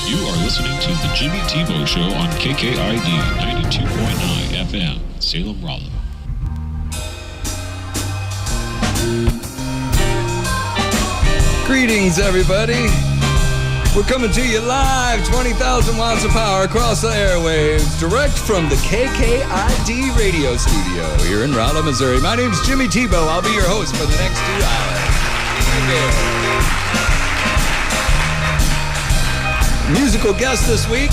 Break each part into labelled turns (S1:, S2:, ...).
S1: You are listening to The Jimmy Tebeau Show on KKID 92.9 FM, Salem, Rolla.
S2: Greetings, everybody. We're coming to you live, 20,000 watts of power across the airwaves, direct from the KKID radio studio here in Rolla, Missouri. My name's Jimmy Tebeau. I'll be your host for the next 2 hours. Musical guest this week,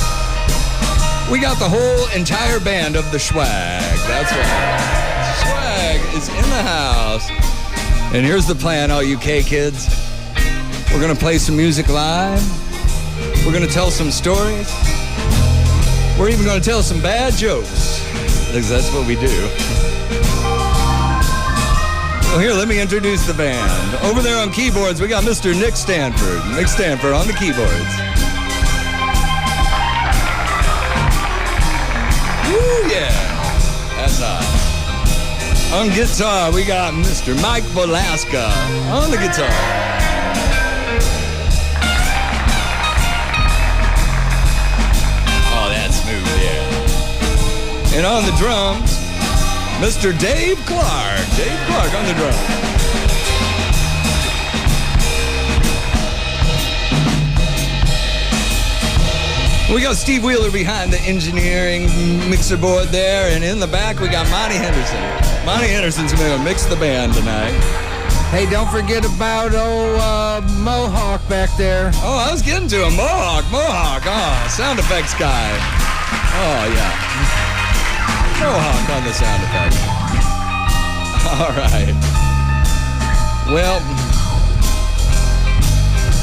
S2: we got the whole entire band of the SCHWAG. That's right. SCHWAG is in the house. And here's the plan, all you K-kids. We're going to play some music live. We're going to tell some stories. We're even going to tell some bad jokes, because that's what we do. Well, here, let me introduce the band. Over there on keyboards, we got Mr. Nick Stanford. Nick Stanford on the keyboards. Woo, yeah. That's hot. On guitar, we got Mr. Mike Belaska on the guitar. Oh, that's smooth, yeah. And on the drums, Mr. Dave Clark. Dave Clark on the drums. We got Steve Wheeler behind the engineering mixer board there, and in the back we got Monte Henderson. Monte Henderson's going to mix the band tonight.
S3: Hey, don't forget about Mohawk back there.
S2: Oh, I was getting to him. Mohawk. Oh, sound effects guy. Oh, yeah. Mohawk on the sound effects. All right. Well,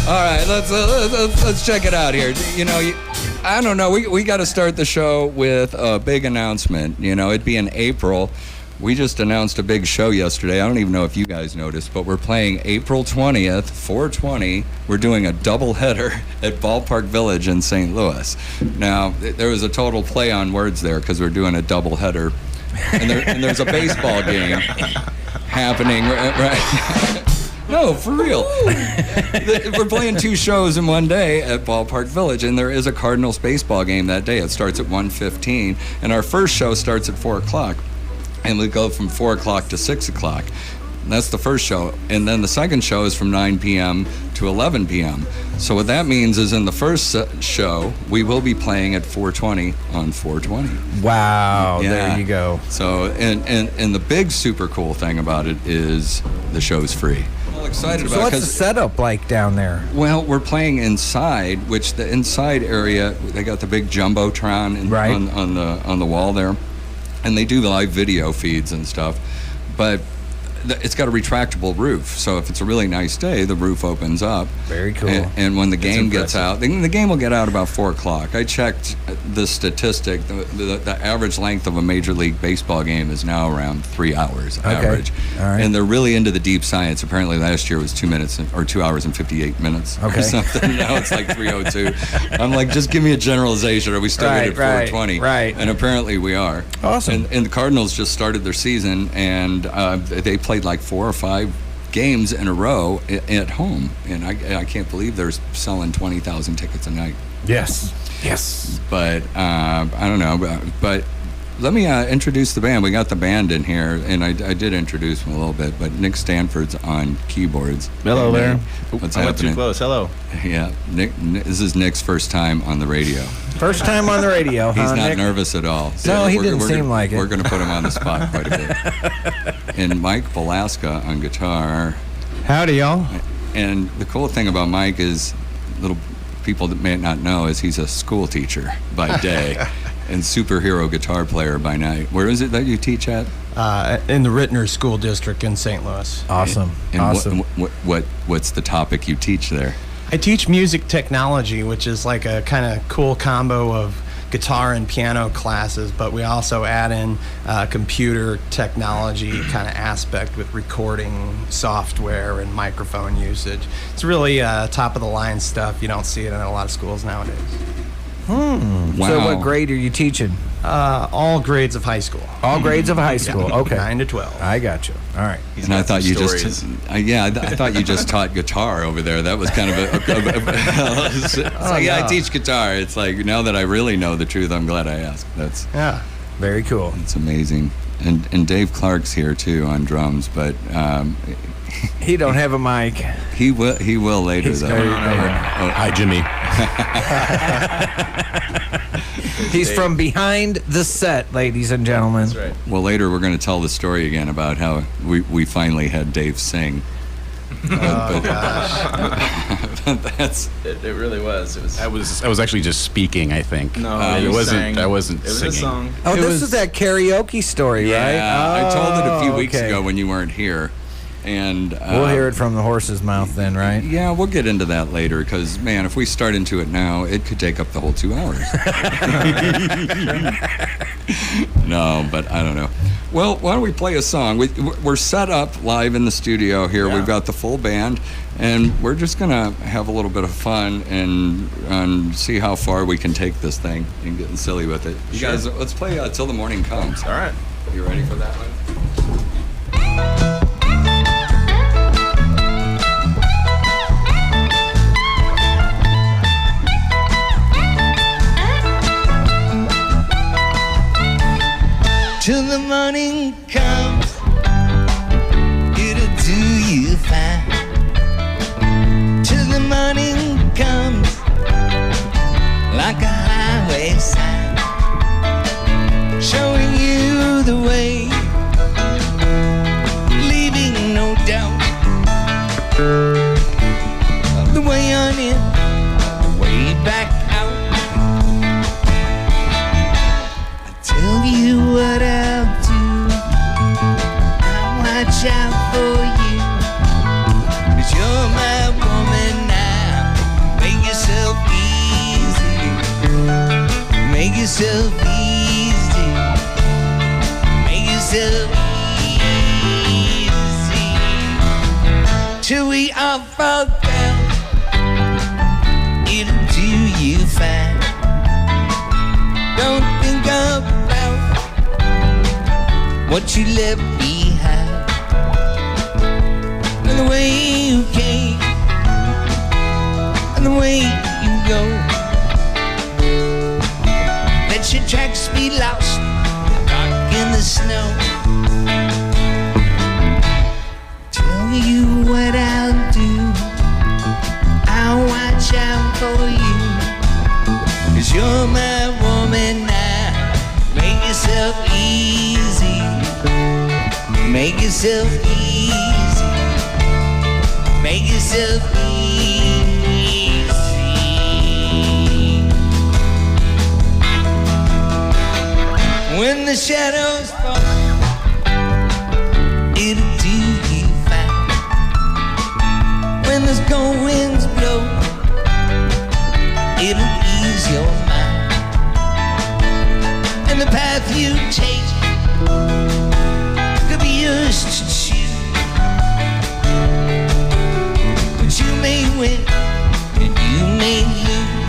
S2: all right, let's check it out here. You know, I don't know. We got to start the show with a big announcement. You know, it'd be in April. We just announced a big show yesterday. I don't even know if you guys noticed, but we're playing April 20th, 420. We're doing a doubleheader at Ballpark Village in St. Louis. Now, there was a total play on words there because we're doing a doubleheader. And there's a baseball game happening, right? No, for real. We're playing 2 shows in one day at Ballpark Village, and there is a Cardinals baseball game that day. It starts at 1:15, and our first show starts at 4 o'clock, and we go from 4 o'clock to 6 o'clock. And that's the first show, and then the second show is from 9 p.m. to 11 p.m. So what that means is in the first show, we will be playing at 4:20 on 4:20.
S3: Wow, yeah. There you go.
S2: So, and the big super cool thing about it is the show's free. Excited about
S3: so what's the setup like down there?
S2: Well, we're playing inside, which the inside area, they got the big jumbotron
S3: right.
S2: on the wall there, and they do live video feeds and stuff, but it's got a retractable roof, so if it's a really nice day, the roof opens up.
S3: Very cool.
S2: And when the game gets out, the game will get out about 4 o'clock. I checked the statistic. The average length of a Major League Baseball game is now around 3 hours average.
S3: All right.
S2: And they're really into the deep science. Apparently last year was 2 hours and 58 minutes or something. Now it's like 3:02. I'm like, just give me a generalization. Are we still good at 4:20?
S3: Right.
S2: And apparently we are.
S3: Awesome.
S2: And the Cardinals just started their season, and they played like 4 or 5 games in a row at home, and I can't believe they're selling 20,000 tickets a night.
S3: Yes.
S2: But I don't know. But let me introduce the band. We got the band in here, and I did introduce them a little bit. But Nick Stanford's on keyboards.
S4: Hello there.
S2: What's
S4: I
S2: happening?
S4: went too close. Hello.
S2: Yeah, Nick. This is Nick's first time on the radio.
S3: First time on the radio.
S2: He's not
S3: Nick?
S2: nervous at all.
S3: No, he didn't seem like it.
S2: We're going to put him on the spot quite a bit. And Mike Belaska on guitar.
S3: Howdy, y'all.
S2: And the cool thing about Mike is, little people that may not know, is he's a school teacher by day and superhero guitar player by night. Where is it that you teach at?
S4: In the Rittner School District in St. Louis.
S3: Awesome.
S2: And
S3: awesome.
S2: What's the topic you teach there?
S4: I teach music technology, which is like a kind of cool combo of guitar and piano classes, but we also add in computer technology kind of aspect with recording software and microphone usage. It's really top of the line stuff. You don't see it in a lot of schools nowadays.
S2: Wow.
S3: So what grade are you teaching?
S4: All grades of high school.
S3: All grades of high school. Okay.
S4: 9 to 12.
S3: I got you. All right.
S2: And I thought you just, I thought you just taught guitar over there. That was kind of I teach guitar. It's like, now that I really know the truth, I'm glad I asked. That's
S3: very cool.
S2: It's amazing. And Dave Clark's here too on drums, but
S3: he don't have a mic.
S2: He will later though.
S5: Hi, Jimmy.
S3: He's from behind the set, ladies and gentlemen.
S5: That's right.
S2: Well, later we're going to tell the story again about how we finally had Dave sing.
S5: It really was. I was actually just speaking, I think. No, it wasn't. I wasn't singing. It was a song.
S3: Oh, this is that karaoke story, right?
S2: Yeah, I told it a few weeks ago when you weren't here. And
S3: we'll hear it from the horse's mouth then, right?
S2: Yeah, we'll get into that later because, man, if we start into it now, it could take up the whole 2 hours. No, but I don't know. Well, why don't we play a song? We're set up live in the studio here. Yeah. We've got the full band, and we're just going to have a little bit of fun and see how far we can take this thing and getting silly with it. You guys, let's play Till the Morning Comes.
S5: All right.
S2: You ready for that one?
S6: Till the morning comes, it'll do you fine. Till the morning comes, like a highway sign, showing you the way, leaving no doubt. The way on in, the way back out. I tell you what I'll do, I'll watch out for you, 'cause you're my woman now. Make yourself easy, make yourself easy, make yourself easy, till we all fall down, it'll do you fine. Don't think about what you left behind, and the way you came, and the way you go. Let your tracks be lost, dark in the snow. Tell you what I'll do, I'll watch out for you, 'cause you're my woman now. Make yourself easy, make yourself easy, make yourself easy. When the shadows fall, it'll do you fine. When the cold winds blow, it'll ease your mind. And the path you take could be yours to choose, but you may win and you may lose.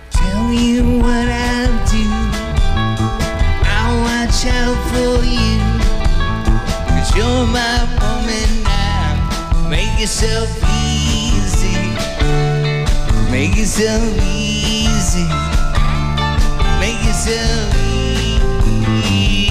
S6: Tell you what I'll do, I'll watch out for you, 'cause you're my woman now. Make yourself easy, make yourself easy, make yourself easy,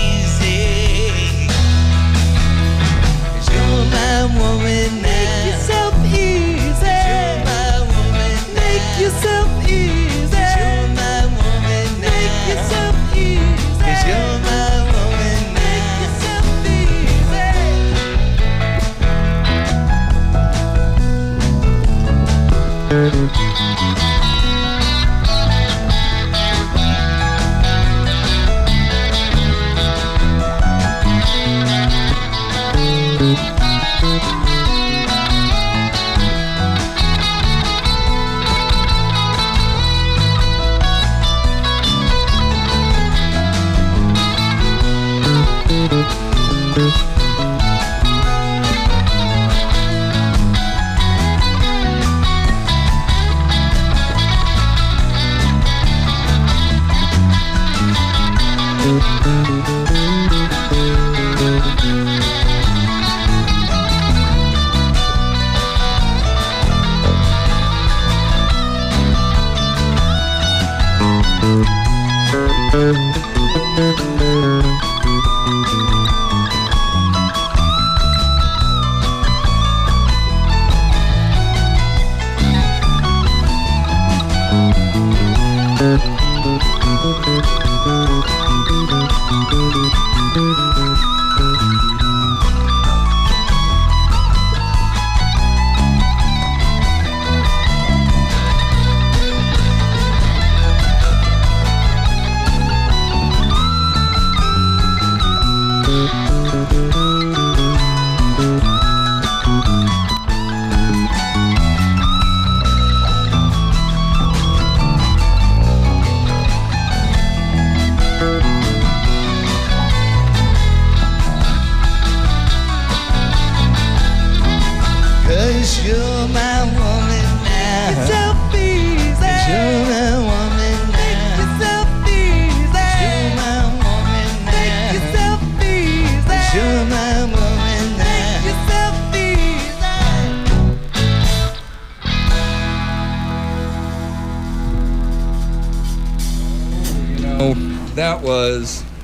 S6: 'cause you're my woman now. Make yourself easy, 'cause you're my woman now. Make yourself easy, 'cause you're my woman now. Make yourself easy, 'cause you're my woman now. Make yourself easy.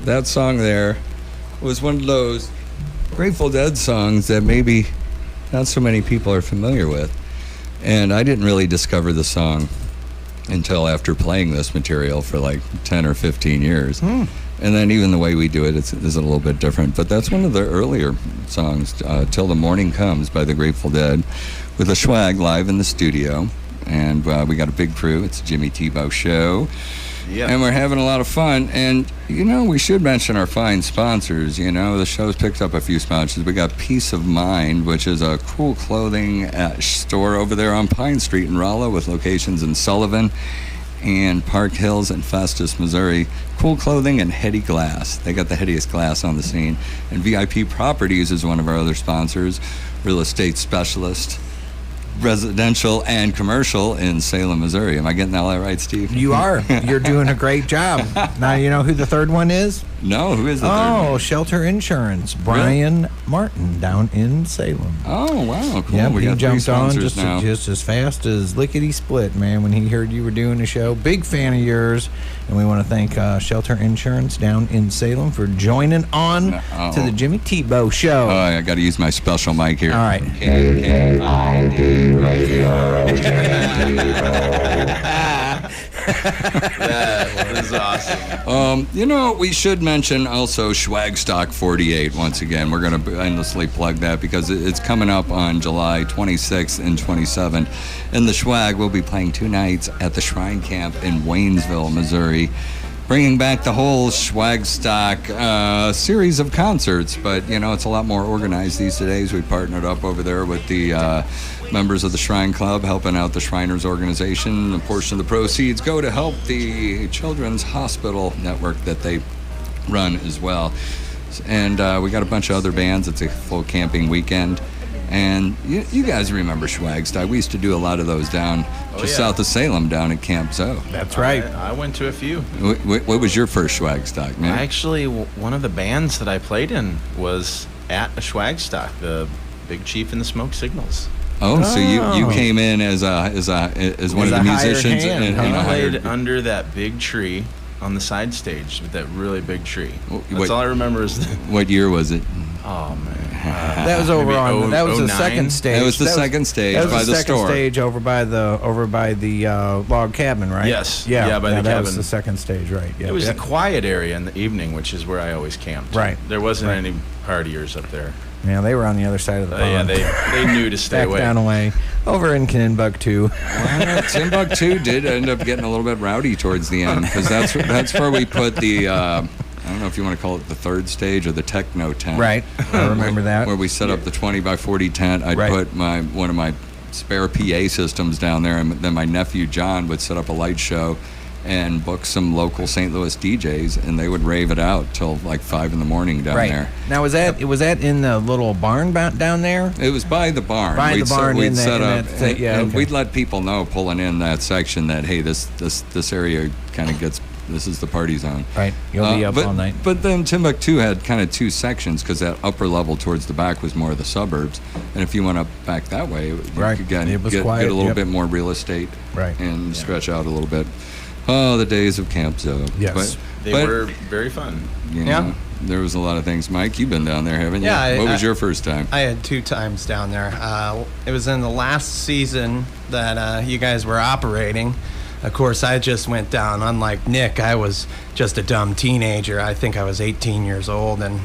S2: That song there was one of those Grateful Dead songs that maybe not so many people are familiar with. And I didn't really discover the song until after playing this material for like 10 or 15 years. And then even the way we do it is a little bit different. But that's one of the earlier songs, Till the Morning Comes by the Grateful Dead, with a SCHWAG live in the studio. And we got a big crew. It's a Jimmy Tebeau show. Yeah. And we're having a lot of fun. And, we should mention our fine sponsors. The show's picked up a few sponsors. We got Peace of Mind, which is a cool clothing store over there on Pine Street in Rolla with locations in Sullivan and Park Hills and Festus, Missouri. Cool clothing and heady glass. They got the headiest glass on the scene. And VIP Properties is one of our other sponsors, real estate specialist, residential and commercial in Salem, Missouri. Am I getting all that right, Steve?
S3: You are. You're doing a great job. Now you know who the third one is?
S2: No, who is the third one?
S3: Oh, Shelter Insurance. Brian Martin down in Salem.
S2: Oh, wow, cool.
S3: Yep,
S2: We got
S3: he jumped on
S2: now.
S3: just as fast as lickety split, man, when he heard you were doing the show. Big fan of yours. And we want to thank Shelter Insurance down in Salem for joining on to the Jimmy Tebeau show.
S2: Oh, I got to use my special mic here.
S3: All right.
S6: KKID Radio.
S5: That was awesome.
S2: We should mention also SCHWAG Stock 48 once again. We're going to endlessly plug that because it's coming up on July 26th and 27th. And the SCHWAG will be playing 2 nights at the Shrine Camp in Waynesville, Missouri, bringing back the whole SCHWAG Stock series of concerts. But, it's a lot more organized these days. We partnered up over there with the members of the Shrine Club, helping out the Shriners organization. A portion of the proceeds go to help the Children's Hospital Network that they run as well. And we got a bunch of other bands. It's a full camping weekend. And you guys remember SCHWAG Stock. We used to do a lot of those down south of Salem, down at Camp Zoe.
S3: That's right.
S5: I went to a few.
S2: What was your first SCHWAG Stock, man?
S5: Actually, one of the bands that I played in was at a SCHWAG Stock, the Big Chief and the Smoke Signals.
S2: Oh, so you came in as one of the musicians.
S5: I played under that big tree on the side stage with that really big tree. That's all I remember is
S2: what year was it?
S5: Oh man,
S3: that was over on. That was the
S5: 09?
S3: second stage.
S2: That was the second stage
S3: by the store. That was the second stage over by the log cabin, right?
S5: Yes.
S3: Yeah,
S5: by the cabin.
S3: That was the second stage, right? Yeah.
S5: It was a quiet area in the evening, which is where I always camped.
S3: Right.
S5: There wasn't any partiers up there.
S3: Yeah, they were on the other side of the pond.
S5: Yeah, they knew to stay away.
S3: Back down away. Over in Timbuktu.
S2: Well, Timbuktu did end up getting a little bit rowdy towards the end, because that's where we put the, I don't know if you want to call it the third stage or the techno tent.
S3: Right, I remember that.
S2: Where we set up the 20 by 40 tent. I'd put one of my spare PA systems down there, and then my nephew John would set up a light show and book some local St. Louis DJs, and they would rave it out till like 5 in the morning down there. Now, was that in the little barn down there? It was by the barn. We'd set up, and we'd let people know pulling in that section that, hey, this area kind of gets, this is the party zone. Right, you'll be up all night. But then Timbuktu had kind of 2 sections, because that upper level towards the back was more of the suburbs, and if you went up back that way, you could get a little bit more real estate and stretch out a little bit. Oh, the days of Camp Zoe.
S3: Yes.
S5: They were very fun.
S2: You
S4: Yeah.
S2: know, there was a lot of things. Mike, you've been down there, haven't you?
S4: Yeah,
S2: What was your first time?
S4: I had 2 times down there. It was in the last season that you guys were operating. Of course, I just went down. Unlike Nick, I was just a dumb teenager. I think I was 18 years old and,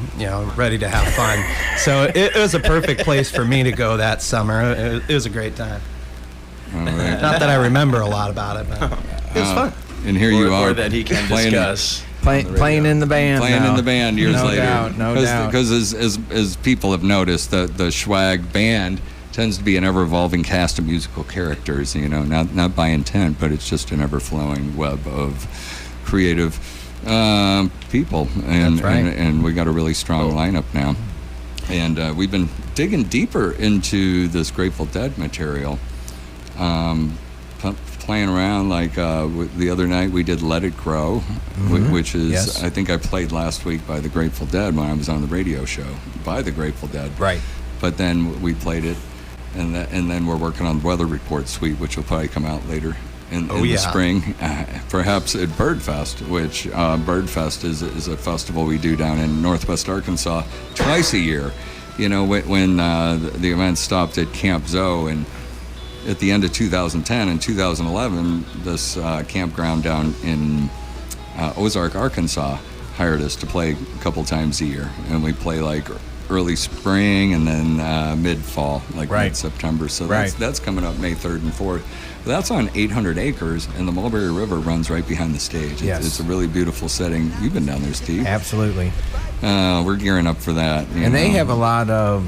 S4: ready to have fun. So it was a perfect place for me to go that summer. It was a great time.
S2: All right.
S4: Not that I remember a lot about it, but it was fun.
S2: And here you are.
S5: Or that he can
S2: playing-
S5: discuss.
S3: Playing in the band.
S2: Playing
S3: now.
S2: in the band years
S3: No
S2: later.
S3: doubt, no doubt.
S2: Because as people have noticed, the SCHWAG band tends to be an ever-evolving cast of musical characters, not by intent, but it's just an ever-flowing web of creative people. And,
S3: That's right.
S2: and we got a really strong lineup now. And we've been digging deeper into this Grateful Dead material. Playing around like the other night we did Let It Grow, which is
S3: Yes.
S2: I think I played last week by the Grateful Dead when I was on the radio show by the Grateful Dead.
S3: Right.
S2: But then we played it, and then we're working on Weather Report Suite, which will probably come out later in the spring, perhaps at Birdfest, which Birdfest is a festival we do down in Northwest Arkansas twice a year. When the event stopped at Camp Zoe and at the end of 2010 and 2011, this campground down in Ozark, Arkansas, hired us to play a couple times a year, and we play like early spring and then mid-fall, like
S3: Right.
S2: mid-September. So
S3: Right.
S2: that's coming up May 3rd and 4th. But that's on 800 acres, and the Mulberry River runs right behind the stage.
S3: Yes.
S2: It's a really beautiful setting. You've been down there, Steve.
S3: Absolutely.
S2: We're gearing up for that.
S3: And they have a lot of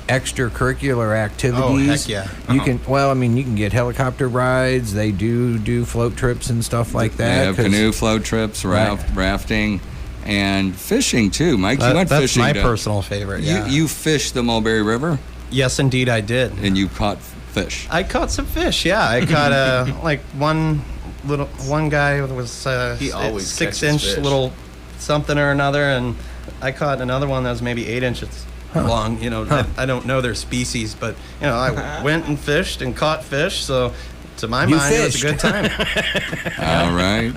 S3: extracurricular activities.
S4: Oh, heck yeah.
S3: You can get helicopter rides. They do float trips and stuff like that.
S2: They have
S3: 'cause-
S2: canoe float trips, rafting, and fishing too. Mike, you went
S4: That's
S2: fishing.
S4: my
S2: to-
S4: personal favorite. Yeah.
S2: You fished the Mulberry River,
S4: Yes, indeed, I did.
S2: and you caught fish.
S4: I caught some fish. Yeah, I caught one guy was
S5: He always
S4: 6-inch
S5: catches fish.
S4: little something or another, and I caught another one that was maybe 8 inches long. I don't know their species, but I went and fished and caught fish. So to my
S3: You
S4: mind, it was a
S3: fished.
S4: good time.
S2: All right.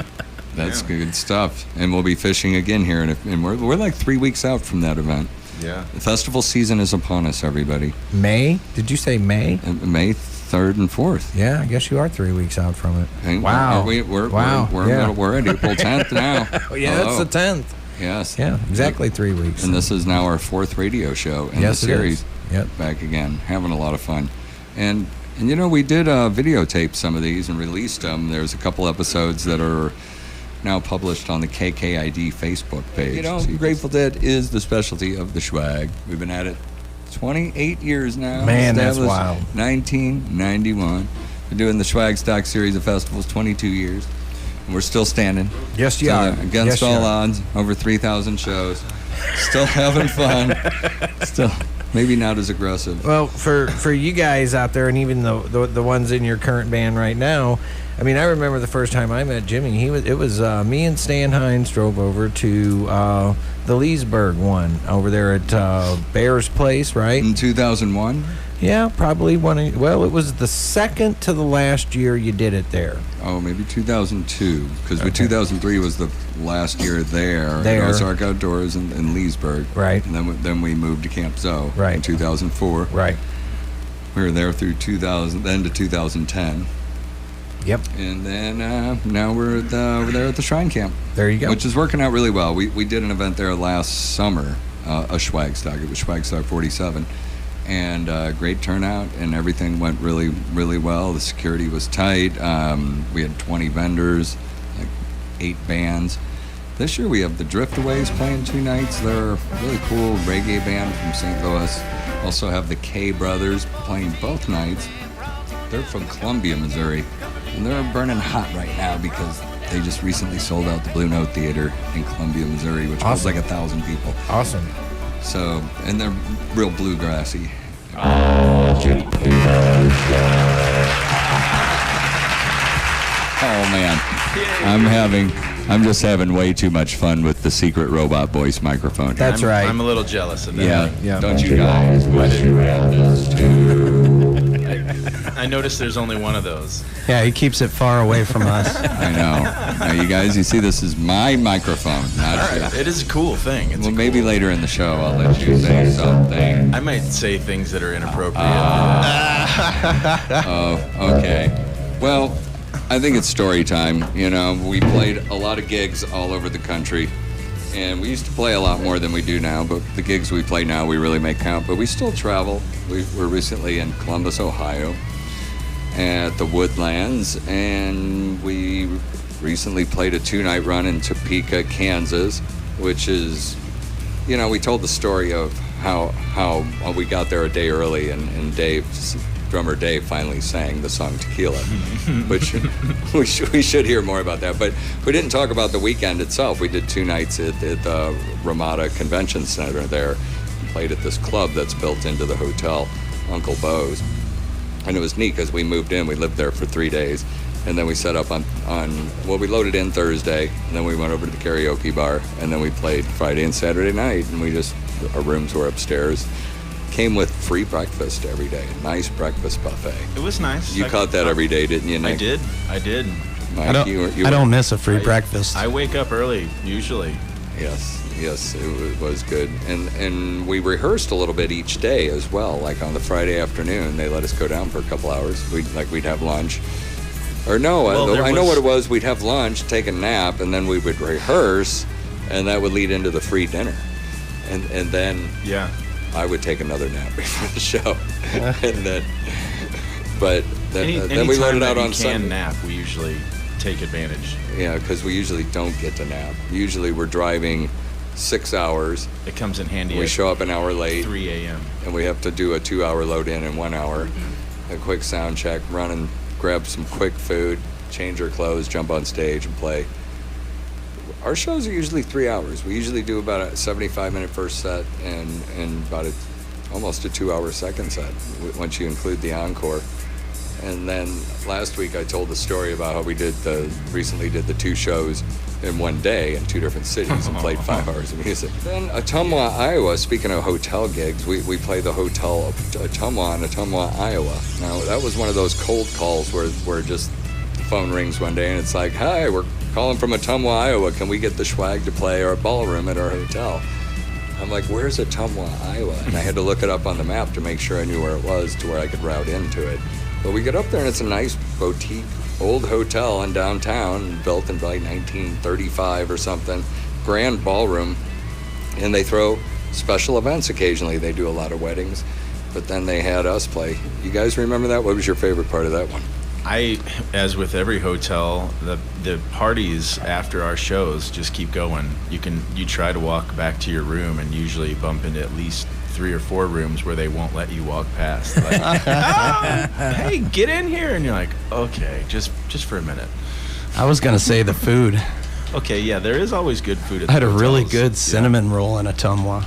S2: That's good stuff. And we'll be fishing again here, and we're like 3 weeks out from that event.
S5: Yeah.
S2: The festival season is upon us, everybody.
S3: May? Did you say May?
S2: May 3rd and 4th.
S3: Yeah, I guess you are 3 weeks out from it.
S2: And
S3: Wow.
S2: We're
S3: Yeah.
S2: we're at April 10th now.
S3: Oh, yeah, that's
S2: Hello.
S3: the 10th.
S2: Yes.
S3: Yeah, exactly 3 weeks.
S2: And this is now our 4th radio show in
S3: Yes,
S2: the
S3: it is.
S2: series.
S3: Yep.
S2: Back again, having a lot of fun. And we did videotape some of these and released them. There's a couple episodes that are now published on the KKID Facebook page. Grateful Dead is the specialty of the SCHWAG. We've been at it 28 years now.
S3: Man, that's
S2: Established
S3: wild.
S2: 1991. Been doing the SCHWAG Stock series of festivals 22 years. And we're still standing.
S3: Yes, you
S2: Still
S3: are.
S2: Against
S3: Yes, you
S2: all
S3: are.
S2: odds, over 3,000 shows. Still having fun. Still maybe not as aggressive.
S3: Well, for you guys out there, and even the ones in your current band right now, I mean, I remember the first time I met Jimmy. It was me and Stan Hines drove over to the Leesburg one over there at Bear's Place, right?
S2: In 2001?
S3: Yeah, probably it was the second to the last year you did it there.
S2: Oh, maybe 2002, because 2003 was the last year there. At Ozark Outdoors in Leesburg.
S3: Right.
S2: And then we moved to Camp Zoe
S3: Right.
S2: in 2004.
S3: Right.
S2: We were there through 2000, to 2010.
S3: Yep.
S2: And then now we're there at the Shrine Camp.
S3: There you go.
S2: Which is working out really well. We did an event there last summer, a SCHWAG Stock. It was SCHWAG Stock 47. And great turnout, and everything went really, really well. The security was tight. We had 20 vendors, like 8 bands. This year we have the Driftaways playing 2 nights. They're a really cool reggae band from St. Louis. Also have the K Brothers playing both nights. They're from Columbia, Missouri, and they're burning hot right now because they just recently sold out the Blue Note Theater in Columbia, Missouri, which holds like 1,000 people.
S3: Awesome.
S2: So, and they're real bluegrassy. man, I'm just having way too much fun with the secret robot voice microphone.
S3: That's right.
S5: I'm a little jealous of that.
S3: Yeah.
S2: Don't you guys wish you had this too?
S5: I noticed there's only one of those.
S4: Yeah, he keeps it far away from us.
S2: I know. Now, you guys, you see, this is my microphone, not yours.
S5: It is a cool thing. It's
S2: Maybe later in the show I'll let you say something.
S5: I might say things that are inappropriate.
S2: Oh, okay. Well, I think it's story time. You know, we played a lot of gigs all over the country, and we used to play a lot more than we do now, but the gigs we play now we really make count, but we still travel. We were recently in Columbus, Ohio, at the Woodlands, and we recently played a 2-night run in Topeka, Kansas, which is, you know, we told the story of how we got there a day early, and drummer Dave finally sang the song Tequila, which we should hear more about that. But we didn't talk about the weekend itself. We did 2 nights at the Ramada Convention Center there, played at this club that's built into the hotel, Uncle Bo's. And it was neat because we moved in, we lived there for 3 days, and then we set up we loaded in Thursday, and then we went over to the karaoke bar, and then we played Friday and Saturday night, and our rooms were upstairs. Came with free breakfast every day, a nice breakfast buffet.
S5: It was nice.
S2: You caught that every day, didn't you, Nick?
S5: I did.
S2: Mike,
S4: I don't miss a free breakfast.
S5: I wake up early, usually.
S2: Yes, it was good. And we rehearsed a little bit each day as well. Like on the Friday afternoon, they let us go down for a couple hours. We'd have lunch. Or no, I know what it was. We'd have lunch, take a nap, and then we would rehearse, and that would lead into the free dinner. And then I would take another nap before the show. And then we loaded out on Sunday.
S5: Nap, we usually take advantage.
S2: Yeah, because we usually don't get to nap. Usually we're driving 6 hours.
S5: It comes in handy.
S2: We show up an hour late.
S5: 3 a.m.
S2: And we have to do a 2-hour load in 1 hour. A quick sound check, run and grab some quick food, change our clothes, jump on stage and play. Our shows are usually 3 hours. We usually do about a 75-minute first set and about almost a 2-hour second set once you include the encore. And then last week I told the story about how we recently did the 2 shows in one day in 2 different cities and played 5 hours of music. Then Ottumwa, Iowa, speaking of hotel gigs, we play the Hotel Ottumwa in Ottumwa, Iowa. Now that was one of those cold calls where just the phone rings one day and it's like, hi, we're calling from Ottumwa, Iowa. Can we get the SCHWAG to play our ballroom at our hotel? I'm like, where's Ottumwa, Iowa? And I had to look it up on the map to make sure I knew where it was to where I could route into it. But we get up there and it's a nice boutique old hotel in downtown, built in like 1935 or something. Grand ballroom. And they throw special events occasionally. They do a lot of weddings. But then they had us play. You guys remember that? What was your favorite part of that one?
S5: As with every hotel, the parties after our shows just keep going. You try to walk back to your room and usually bump into at least 3 or 4 rooms where they won't let you walk past. Like, hey, get in here, and you're like, okay, just for a minute.
S4: I was gonna say the food.
S5: Okay, yeah, there is always good food at
S4: I had
S5: the
S4: a
S5: hotels.
S4: really good cinnamon roll in Ottumwa.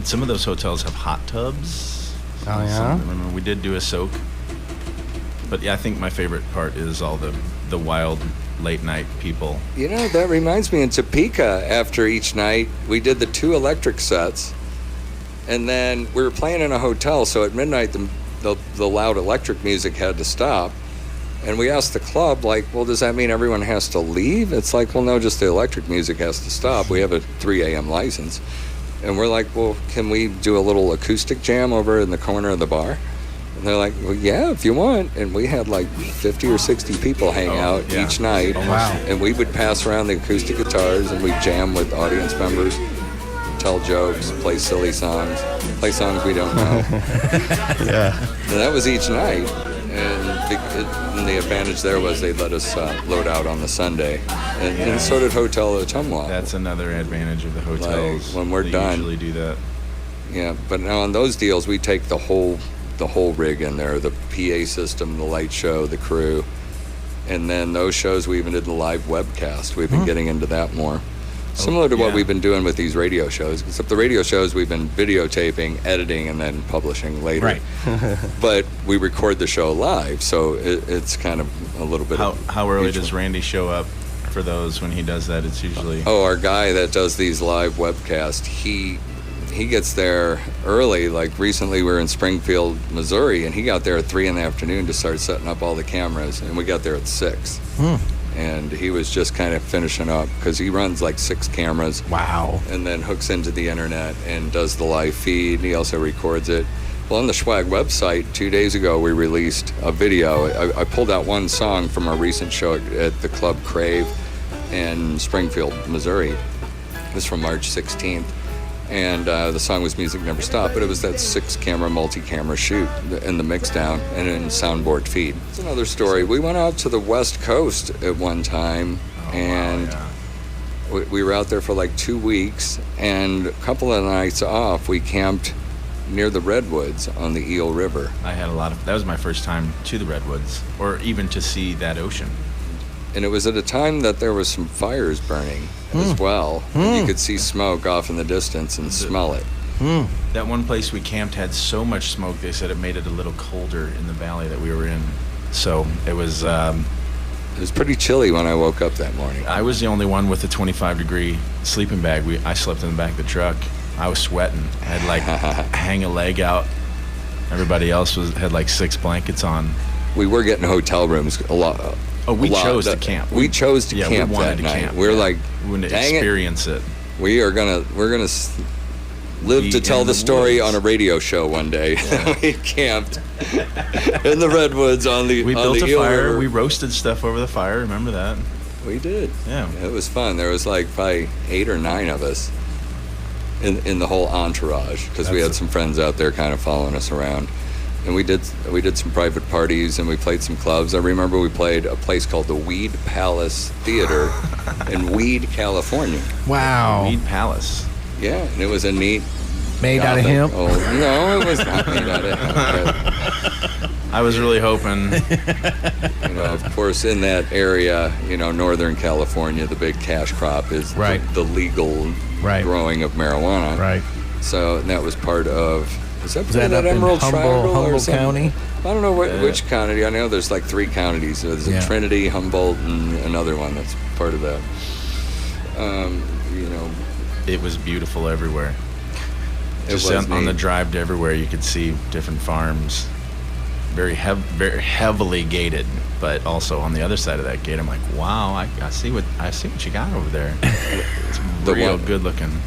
S5: Some of those hotels have hot tubs.
S4: Oh yeah.
S5: We did do a soak. But yeah, I think my favorite part is all the wild late night people. You know,
S2: that reminds me, in Topeka, after each night, we did the 2 electric sets, and then we were playing in a hotel, so at midnight the loud electric music had to stop. And we asked the club, like, well, does that mean everyone has to leave? It's like, well, no, just the electric music has to stop. We have a 3 a.m. license. And we're like, well, can we do a little acoustic jam over in the corner of the bar? And they're like, well, yeah, if you want. And we had like 50 or 60 people hang out each night.
S4: Oh, wow.
S2: And we would pass around the acoustic guitars and we'd jam with audience members, tell jokes, play silly songs, play songs we don't know.
S4: Yeah.
S2: And that was each night. And the advantage there was they let us load out on the Sunday. And so did Hotel Ottumwa.
S5: That's another advantage of the hotels.
S2: Like, when we're
S5: they
S2: done.
S5: usually do that.
S2: Yeah, but now on those deals, we take the whole rig in there, the PA system, the light show, the crew. And then those shows, we even did the live webcast. We've been getting into that more. Similar to what
S5: yeah.
S2: we've been doing with these radio shows, except the radio shows we've been videotaping, editing, and then publishing later.
S3: Right.
S2: But we record the show live, so it's kind of a little bit
S5: How early
S2: each
S5: does
S2: one.
S5: Randy show up for those when he does that? It's usually...
S2: Oh, our guy that does these live webcasts, he gets there early. Like recently we were in Springfield, Missouri, and he got there at 3 in the afternoon to start setting up all the cameras, and we got there at 6. And he was just kind of finishing up because he runs like 6 cameras.
S3: Wow.
S2: And then hooks into the internet and does the live feed. He also records it. Well, on the SCHWAG website, 2 days ago, we released a video. I pulled out one song from our recent show at the Club Crave in Springfield, Missouri. It was from March 16th. And the song was Music Never Stopped, but it was that 6-camera, multi-camera shoot in the mix down and in soundboard feed. It's another story. We went out to the West Coast at one time, and we were out there for like 2 weeks, and a couple of nights off, we camped near the Redwoods on the Eel River.
S5: I had that was my first time to the Redwoods, or even to see that ocean.
S2: And it was at a time that there was some fires burning as well. And you could see smoke off in the distance and smell it.
S5: That one place we camped had so much smoke, they said it made it a little colder in the valley that we were in. So it was...
S2: It was pretty chilly when I woke up that morning.
S5: I was the only one with a 25-degree sleeping bag. I slept in the back of the truck. I was sweating. I had like hang a leg out. Everybody else had like 6 blankets on.
S2: We were getting hotel rooms a lot.
S5: Oh, we chose to camp.
S2: We chose to camp
S5: we wanted
S2: that
S5: to
S2: night.
S5: camp.
S2: We were like,
S5: we wanted to
S2: dang
S5: experience it.
S2: we're gonna live
S5: Be
S2: to tell
S5: in
S2: the
S5: the
S2: story
S5: woods.
S2: on a radio show one day. We camped in the Redwoods on the
S5: We
S2: on
S5: built
S2: the
S5: a
S2: Eel
S5: fire.
S2: River.
S5: We roasted stuff over the fire. Remember that?
S2: We did.
S5: Yeah.
S2: It was fun. There was like probably 8 or 9 of us in the whole entourage because we had some friends out there kind of following us around. And we did some private parties and we played some clubs. I remember we played a place called the Weed Palace Theater in Weed, California.
S3: Wow.
S5: Weed Palace.
S2: Yeah, and it was a neat.
S3: Made out of
S2: Gothic-
S3: hemp?
S2: Oh, no, it was not made out of hemp.
S5: I was really hoping.
S2: You know, of course, in that area, Northern California, the big cash crop is
S3: Right.
S2: the legal
S3: Right.
S2: growing of marijuana.
S3: Right.
S2: So that was part of. Is that,
S3: Is that up in
S2: Emerald
S3: Humboldt-
S2: Triangle or
S3: Humboldt
S2: something?
S3: County?
S2: I don't know which county. I know there's like 3 counties. There's
S3: Yeah.
S2: Trinity, Humboldt, and another one that's part of that.
S5: It was beautiful everywhere.
S2: It
S5: Just
S2: was
S5: on the
S2: neat.
S5: drive to everywhere, you could see different farms, very heavily gated. But also on the other side of that gate, I'm like, wow, I see what you got over there. It's
S2: The
S5: real
S2: one-
S5: good looking.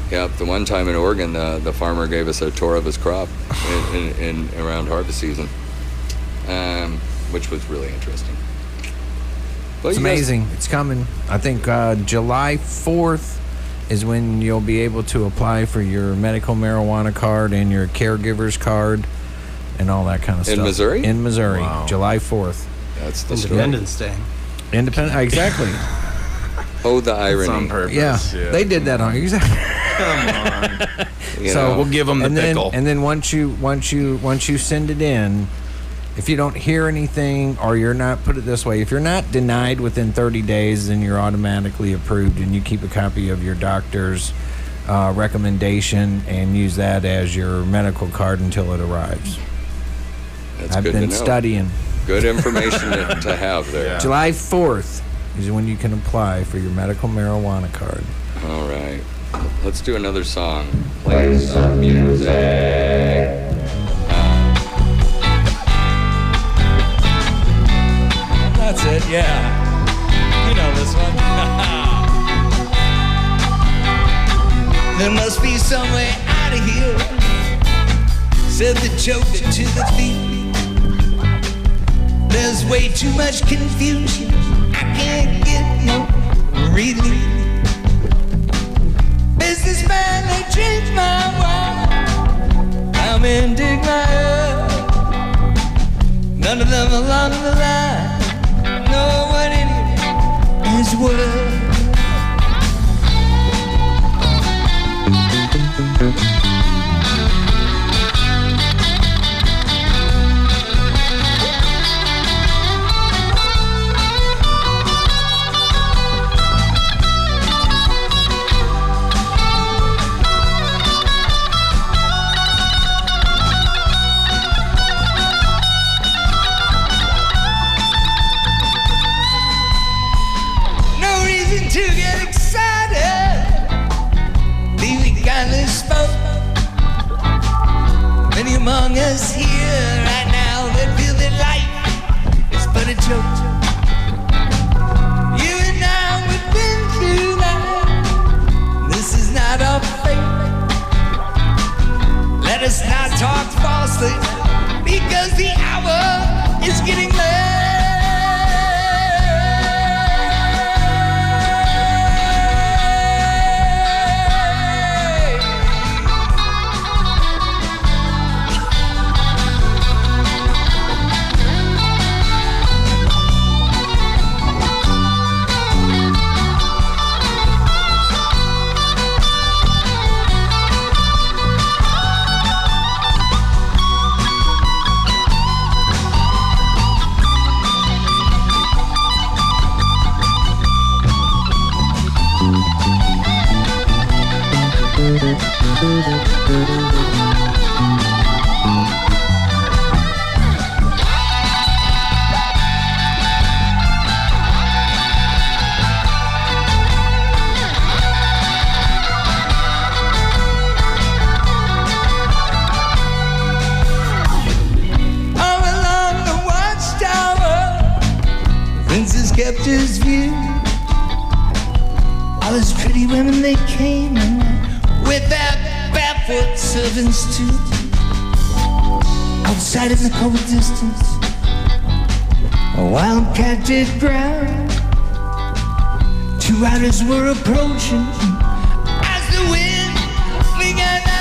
S2: Yeah, the one time in Oregon, the farmer gave us a tour of his crop in around harvest season, which was really interesting. But
S3: It's
S2: you guys-
S3: amazing. It's coming. I think July 4th is when you'll be able to apply for your medical marijuana card and your caregiver's card and all that kind of
S2: In
S3: stuff.
S2: Missouri?
S3: In Missouri.
S5: Wow.
S3: July 4th.
S2: That's the story.
S4: Independence Day.
S3: Independent. Exactly.
S2: Oh, the
S5: It's
S2: irony.
S5: on purpose.
S3: Yeah. They did that on exactly.
S2: You
S3: So
S2: know?
S5: We'll give them the
S3: and then,
S5: pickle.
S3: And then once you send it in, if you don't hear anything or you're not, put it this way, if you're not denied within 30 days, then you're automatically approved, and you keep a copy of your doctor's recommendation and use that as your medical card until it arrives.
S2: That's
S3: I've
S2: good
S3: been
S2: to know.
S3: studying.
S2: Good information to have there.
S5: Yeah.
S3: July 4th is when you can apply for your medical marijuana card.
S2: All right. Let's do another song. Play some music. That's it, yeah. You know this one.
S6: There must be some way out of here, said the joker to the thief. There's way too much confusion, I can't get no relief. Businessman, they changed my wine, I'm in dig my earth. None of them along the line know what it is worth. All along the Watchtower, Princess kept his view. All those pretty women, they came and went with their barefoot servants too. Outside in the cold distance, a wildcat did ground. Two riders were approaching as the wind began now.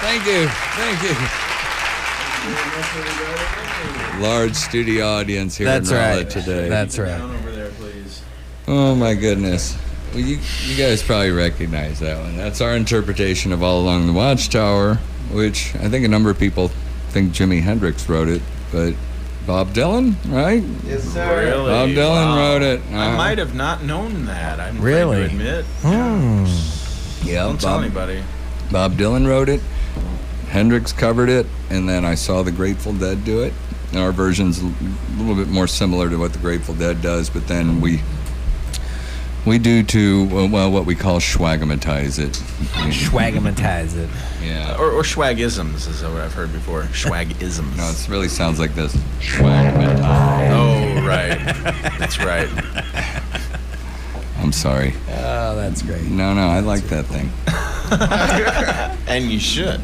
S2: Thank you. Large studio audience here
S3: That's
S2: in Rolla
S3: right.
S2: today.
S3: That's right.
S5: Down over there, please.
S2: Oh my goodness. Well, you guys probably recognize that one. That's our interpretation of All Along the Watchtower, which I think a number of people think Jimi Hendrix wrote it, but Bob Dylan, right?
S4: Yes, sir.
S5: Really?
S2: Bob Dylan
S5: Wow.
S2: wrote it.
S5: I might have not known that. I'm
S3: Really?
S5: afraid to admit.
S2: Yeah,
S5: Don't tell
S2: Bob,
S5: anybody.
S2: Bob Dylan wrote it. Hendrix covered it, and then I saw the Grateful Dead do it. And our version's a little bit more similar to what the Grateful Dead does, but then we do to, well, what we call schwagamatize it.
S3: Schwagamatize it.
S2: Yeah.
S5: Or schwagisms is what I've heard before. Schwagisms.
S2: No, it really sounds like this. Schwagamatize.
S5: Oh, right. That's right.
S2: I'm sorry.
S3: Oh, that's great.
S2: No, I like that thing.
S5: And you should.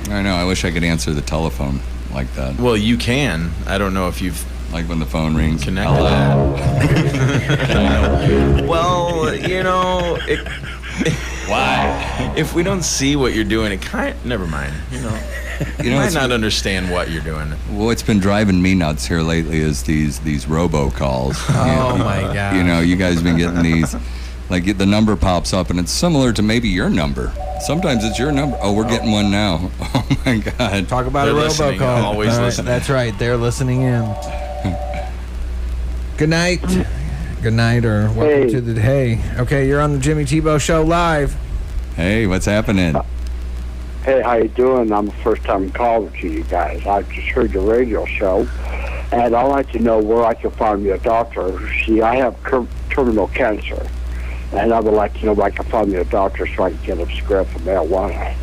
S2: I know, I wish I could answer the telephone like that.
S5: Well, you can. I don't know if you've
S2: Like when the phone rings.
S5: connected
S2: Hello?
S5: that. Well,
S2: Why?
S5: if we don't see what you're doing, it never mind. You might
S2: it's-
S5: not understand what you're doing.
S2: What's been driving me nuts here lately is these robocalls.
S3: Oh, my God.
S2: You guys have been getting these. Like the number pops up and it's similar to maybe your number. Sometimes it's your number. Oh, we're getting one now. Oh my God.
S3: Talk about
S5: They're
S3: a
S5: listening,
S3: robocall.
S5: always listening.
S3: That's right. They're listening in. Good night. Good night, or welcome to the... Hey. Okay, you're on the Jimmy Tebeau Show live.
S2: Hey, what's happening?
S7: Hey, how you doing? I'm a first-time caller to you guys. I just heard your radio show, and I'd like to know where I can find me a doctor. See, I have terminal cancer, and I would like to know where I can find me a doctor so I can get a script for marijuana.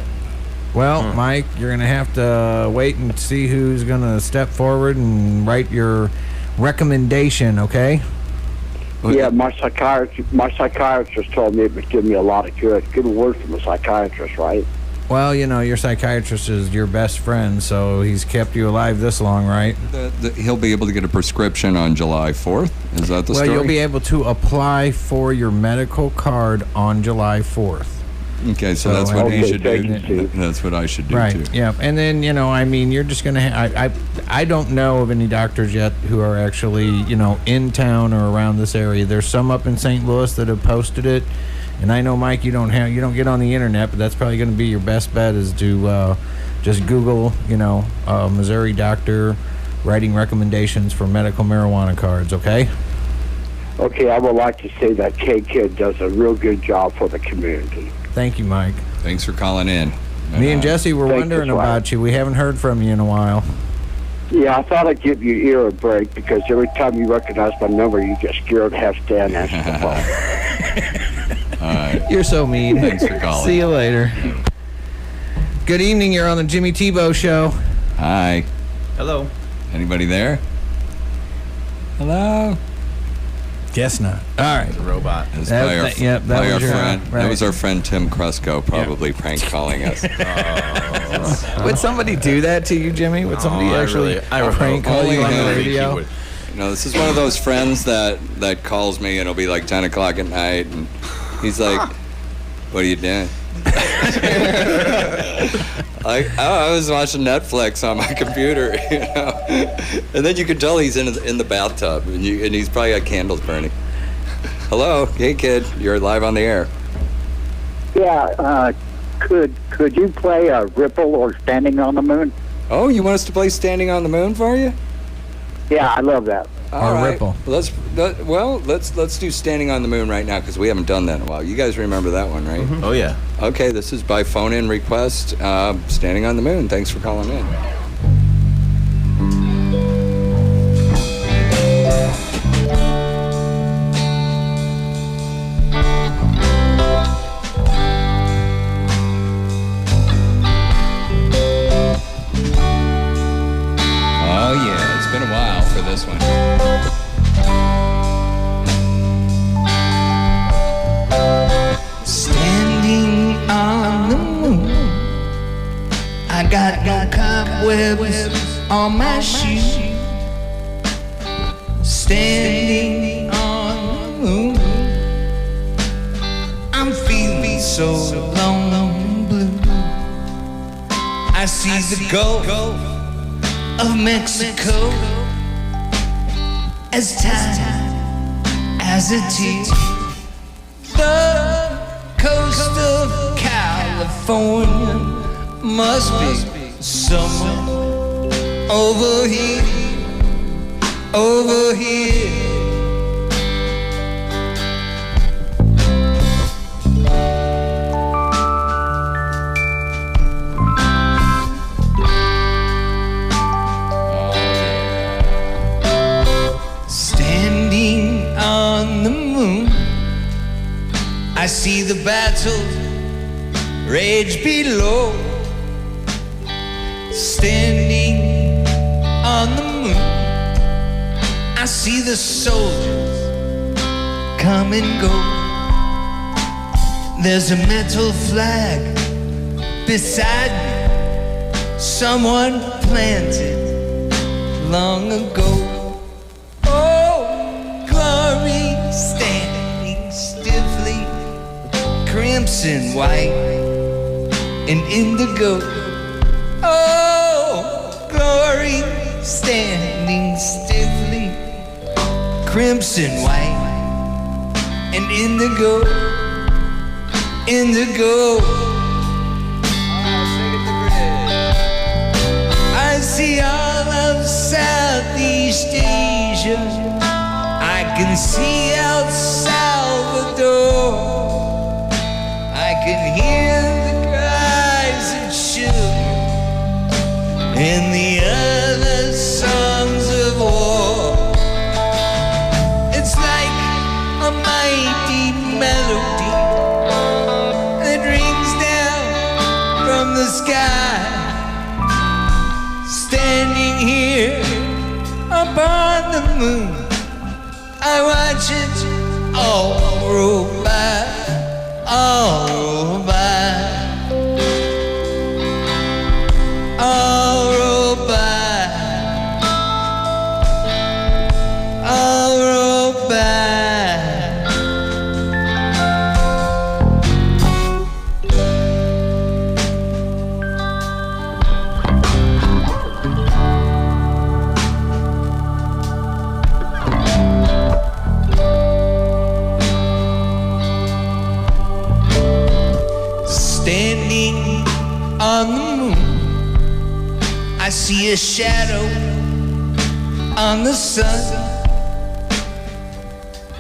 S3: Well, Mike, you're going to have to wait and see who's going to step forward and write your recommendation, okay?
S7: Yeah, my psychiatrist told me it would give me a lot of good word from a psychiatrist, right?
S3: Well, your psychiatrist is your best friend, so he's kept you alive this long, right?
S2: He'll be able to get a prescription on July 4th. Is that the
S3: Well,
S2: story?
S3: you'll be able to apply for your medical card on July 4th.
S2: Okay, so that's what he should
S7: thank you,
S2: do.
S7: Steve.
S2: That's what I should do,
S3: Right.
S2: too.
S3: Yeah. And then, I mean, you're just going to I don't know of any doctors yet who are actually, in town or around this area. There's some up in St. Louis that have posted it. And I know, Mike, you don't get on the internet, but that's probably going to be your best bet is to just Google, Missouri doctor writing recommendations for medical marijuana cards, okay?
S7: Okay, I would like to say that KKID does a real good job for the community.
S3: Thank you, Mike.
S2: Thanks for calling in.
S3: Me and Jesse were
S7: Thank you,
S3: wondering
S7: SCHWAG.
S3: about you. We haven't heard from you in a while.
S7: Yeah, I thought I'd give your ear a break because every time you recognize my number, you get scared to have Stan answer the phone.
S2: All right.
S3: You're so mean.
S2: Thanks for calling.
S3: See you later. Good evening. You're on the Jimmy Tebeau Show.
S2: Hi.
S5: Hello.
S2: Anybody there? Hello?
S3: Guess not. All right.
S5: The robot.
S2: That was
S3: That-
S2: by our,
S3: that- yep, that
S2: by
S3: was
S2: our
S3: your-
S2: friend.
S3: right.
S2: That was our friend Tim Krusco, probably prank calling us.
S3: Would somebody do that to you, Jimmy? Would somebody actually prank call
S2: Only
S3: you on the
S2: him.
S3: radio?
S2: This is one of those friends that calls me and it'll be like 10 o'clock at night and he's like, what are you doing? I was watching Netflix on my computer, and then you can tell he's in the bathtub and he's probably got candles burning. Hello, hey kid, you're live on the air.
S7: Yeah, could you play a Ripple or Standing on the Moon?
S2: Oh, you want us to play Standing on the Moon for you?
S7: Yeah, I love that.
S2: All right.
S3: Ripple.
S2: Let's do Standing on the Moon right now because we haven't done that in a while. You guys remember that one, right?
S5: Oh, yeah.
S2: Okay, this is by phone-in request. Standing on the Moon. Thanks for calling in. Oh yeah, it's been a while for this one.
S6: Standing on the moon, I got no cobwebs on my shoes. Standing on the moon, I'm feeling so lonely and blue. I see the Gulf of Mexico as time as it is. The coast of California must be somewhere over here, over here. Standing on the moon, I see the battle rage below. Standing on the moon, I see the soldiers come and go. There's a metal flag beside me, someone planted long ago. Oh, glory, standing stiffly, crimson, white, and indigo. Oh, glory, standing stiffly, crimson, white, and indigo, indigo. I see all of Southeast Asia. I can see El Salvador. I can hear the cries of children and the other songs of war. It's like a mighty melody that rings down from the sky. Standing here upon the moon, I watch it all roll by, all roll by, all roll by, all roll by. on the moon. I see a shadow on the sun.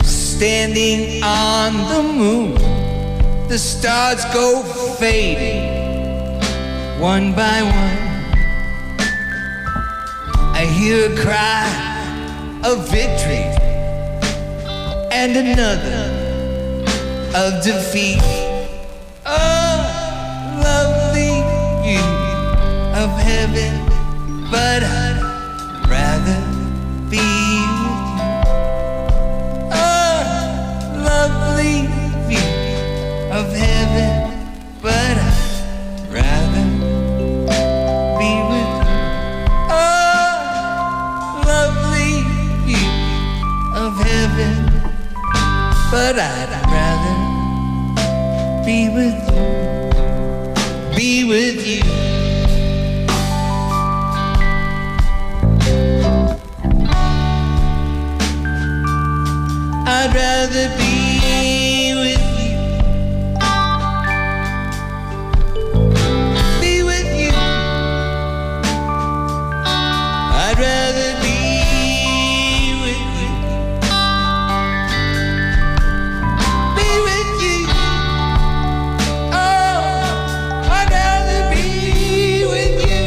S6: Standing on the moon, the stars go fading one by one. I hear a cry of victory and another of defeat. Oh, lovely view of heaven, but I'd rather be with you. Oh, lovely view of heaven, but I'd rather be with you. Oh, lovely view of heaven, but I'd rather be with you, be with you. I'd rather be with you, be with you. I'd rather be with you, be with you. Oh, I'd rather be with you,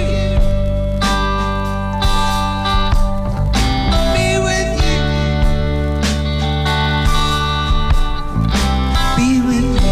S6: be with you, be with you.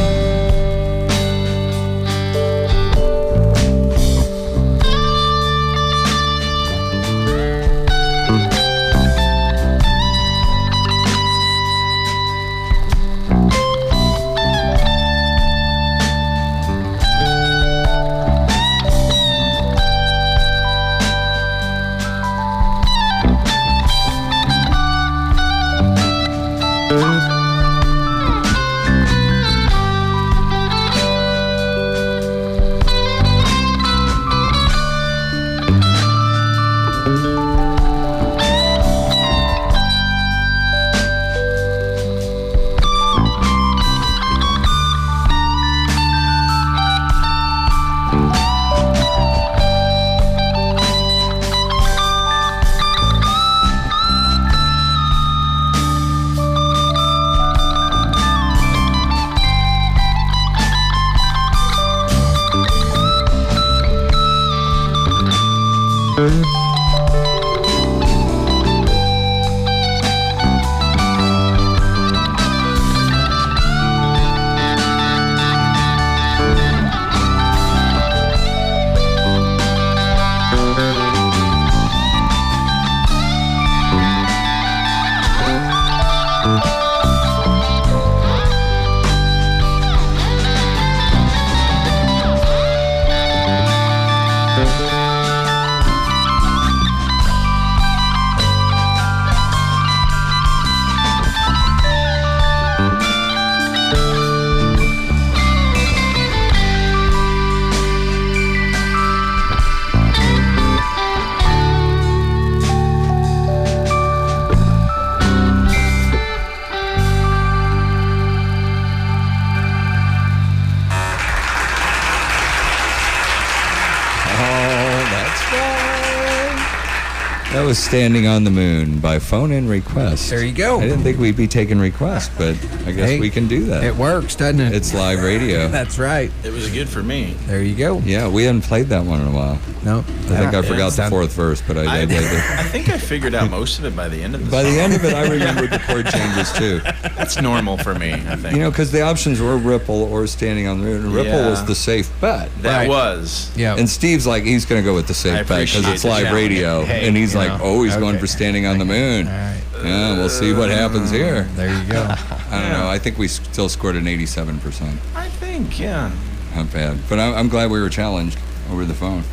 S2: That was Standing on the Moon by phone-in request.
S3: There you go.
S2: I didn't think we'd be taking requests, but I guess
S3: Hey,
S2: we can do that.
S3: It works, doesn't it?
S2: It's live radio.
S3: That's right.
S5: It was good for me.
S3: There you go.
S2: Yeah, we hadn't played that one in a while.
S3: No.
S2: I think I forgot the fourth verse, but I did.
S5: I think I figured out most of it by the end of the
S2: By
S5: song.
S2: the end of it, I remembered the chord changes too.
S5: That's normal for me, I think.
S2: You know, because the options were Ripple or Standing on the Moon. And Ripple
S5: Yeah.
S2: was the safe bet.
S5: that
S3: Right.
S5: was.
S3: Yeah.
S2: And Steve's like, he's going to go with the
S5: I
S2: safe bet because
S5: appreciate
S2: it's
S5: the
S2: live
S5: challenge.
S2: radio.
S3: Hey,
S2: And he's
S3: you
S2: like,
S3: know,
S2: oh, he's going
S3: okay.
S2: for Standing on the Moon.
S3: All right.
S2: Yeah, we'll see what happens here.
S3: There you go.
S2: I don't know. I think we still scored an 87%.
S5: I think, yeah.
S2: Not bad. But I'm glad we were challenged over the phone.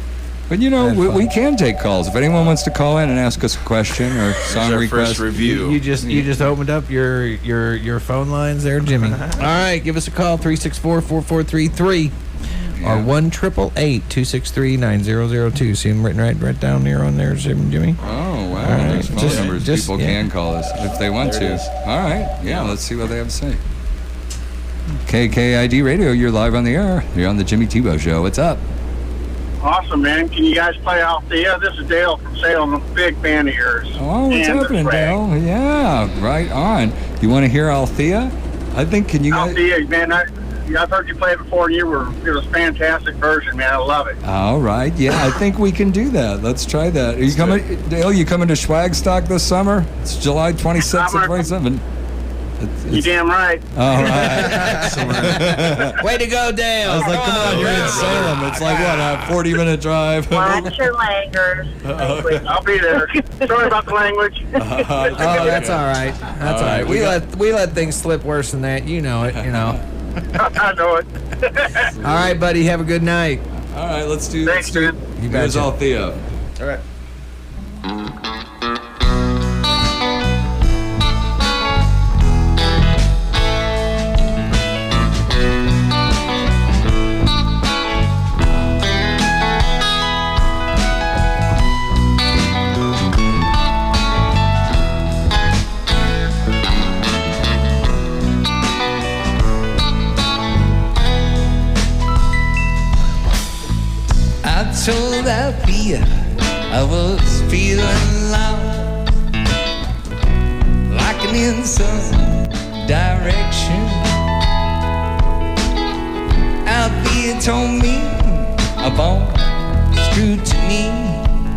S2: But you know,
S3: Had
S2: we
S3: fun.
S2: can take calls. If anyone wants to call in and ask us a question or song
S5: Here's our
S2: request,
S5: first review.
S3: You just opened up your phone lines there, Jimmy. All right, give us a call 364-4433 or 1-888-263-9002. See them written right down there on there, Jimmy.
S2: Oh, wow.
S3: All right,
S2: There's phone
S3: just-
S2: numbers.
S3: just-
S2: People
S3: yeah.
S2: can call us if they want
S5: There it
S2: to.
S5: is.
S2: All right. Yeah, let's see what they have to say. KKID Radio, you're live on the air. You're on the Jimmy Tebeau Show. What's up?
S8: Awesome, man. Can you guys play Althea? This is Dale from Salem. I'm a big fan of yours.
S2: Oh, what's
S8: And the
S2: happening,
S8: SCHWAG.
S2: Dale? Yeah, right on. You want to hear Althea? I think, can you guys...
S8: Althea, man, I've heard you play it before, and it was a fantastic version, man. I love it.
S2: All right. Yeah, I think we can do that. Let's try that. Are you coming, Dale, you coming to SCHWAG this summer? It's July 26th and 27th.
S8: You damn right.
S2: All right.
S3: Way to go, Dale.
S2: I was like, come on, you're in Salem. It's like, what, a 40-minute drive?
S9: Watch your language.
S8: I'll be there. Sorry about the language.
S3: Oh, that's all right. That's all right. We let things slip worse than that. You know it. You know.
S8: I know it.
S3: All right, buddy. Have a good night.
S2: All right, let's do.
S8: Thanks, man.
S2: Here's Althea.
S3: All right.
S6: I told Althea I was feeling lost, like in some direction. Althea told me upon scrutiny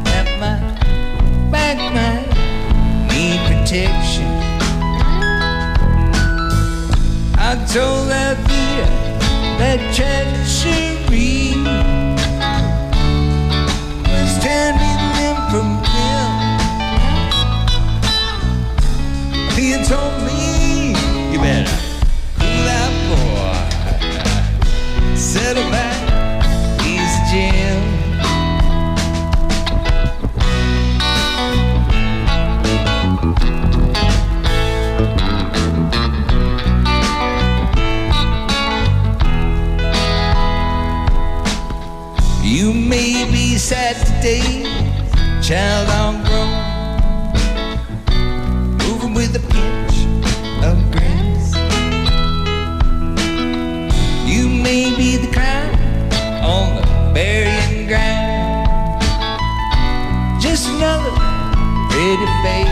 S6: that my back might need protection. I told Althea that treachery standing limb from limb. He told me, you better cool out, boy. Settle back, he's Jim. You may be sad today, child on grown, moving with a pinch of grace. You may be the crown on the burying ground, just another pretty face.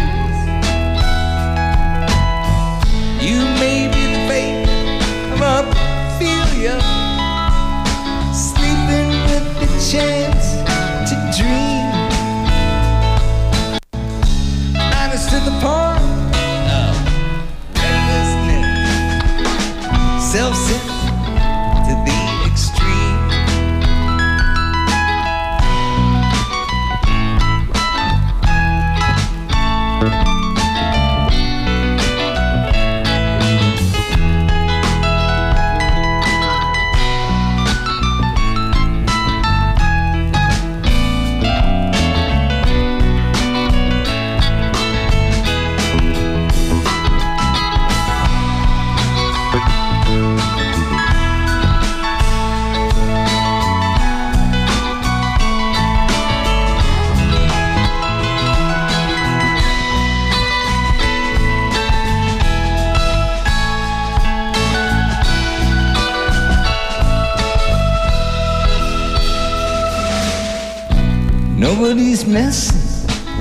S6: You may be the fate of Ophelia, sleeping with the chance to dream. Honest to the point of recklessness, self-centered to the extreme. Nobody's messing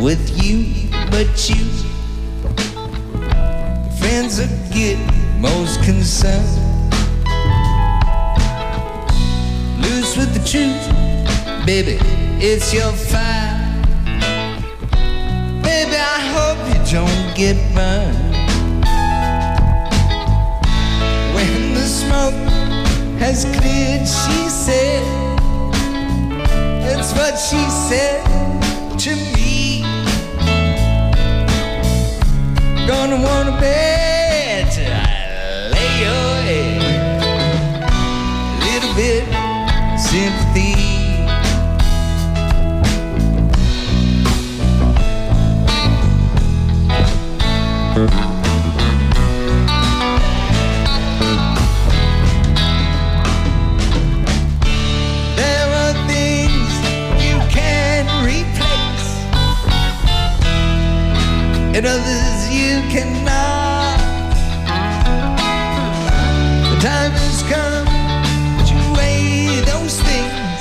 S6: with you but you. Friends are getting most concerned. Loose with the truth, baby, it's your fight. Baby, I hope you don't get burned. When the smoke has cleared, she said, that's what she said to me. Gonna wanna bet I lay your head. A little bit of sympathy. And others you cannot. The time has come to weigh those things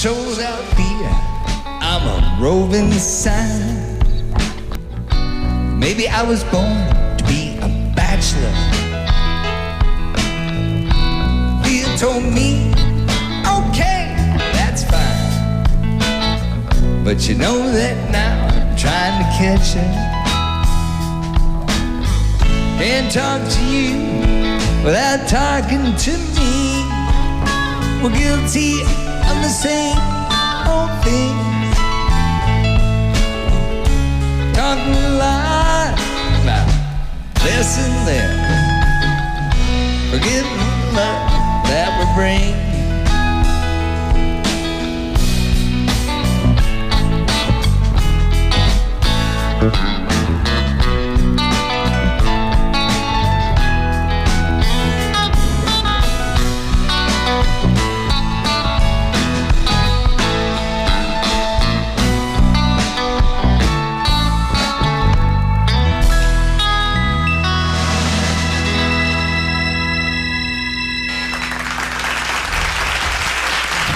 S6: Chose Althea, I'm a roving sign. Maybe I was born to be a bachelor. Thea told me, okay, that's fine. But you know that now I'm trying to catch her. Can't talk to you without talking to me. We're guilty of the same old things. Talking a lot about this and that. Forgetting the love that we bring.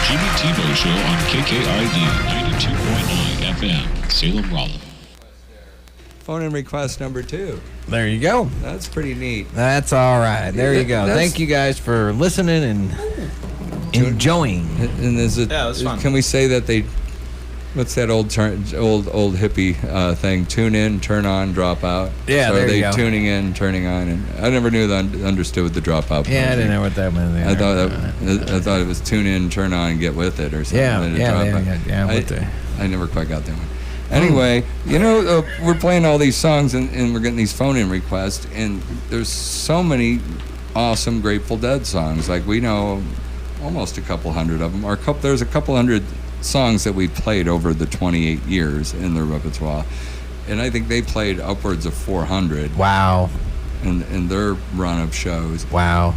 S1: Jimmy Tebeau Show on KKID 92.9 FM, Salem, Rolla.
S2: Phone-in request number 2.
S3: There you go.
S2: That's pretty neat.
S3: That's all right. There you go. Thank you guys for listening and enjoying.
S2: And is it?
S5: Yeah, it was fun.
S2: Can we say that they? What's that old hippie thing? Tune in, turn on, drop out.
S3: Yeah,
S2: so
S3: there
S2: are they
S3: you go.
S2: tuning in, turning on? And I never understood what the drop out.
S3: Yeah, I didn't know what that meant.
S2: I thought it was tune in, turn on, and get with it or something.
S3: Yeah,
S2: and
S3: yeah,
S2: drop
S3: yeah,
S2: out.
S3: yeah.
S2: I never quite got that one. Anyway, we're playing all these songs and we're getting these phone-in requests, and there's so many awesome Grateful Dead songs. Like, we know almost a couple hundred of them. There's a couple hundred songs that we played over the 28 years in their repertoire, and I think they played upwards of 400.
S3: Wow.
S2: In their run of shows.
S3: Wow.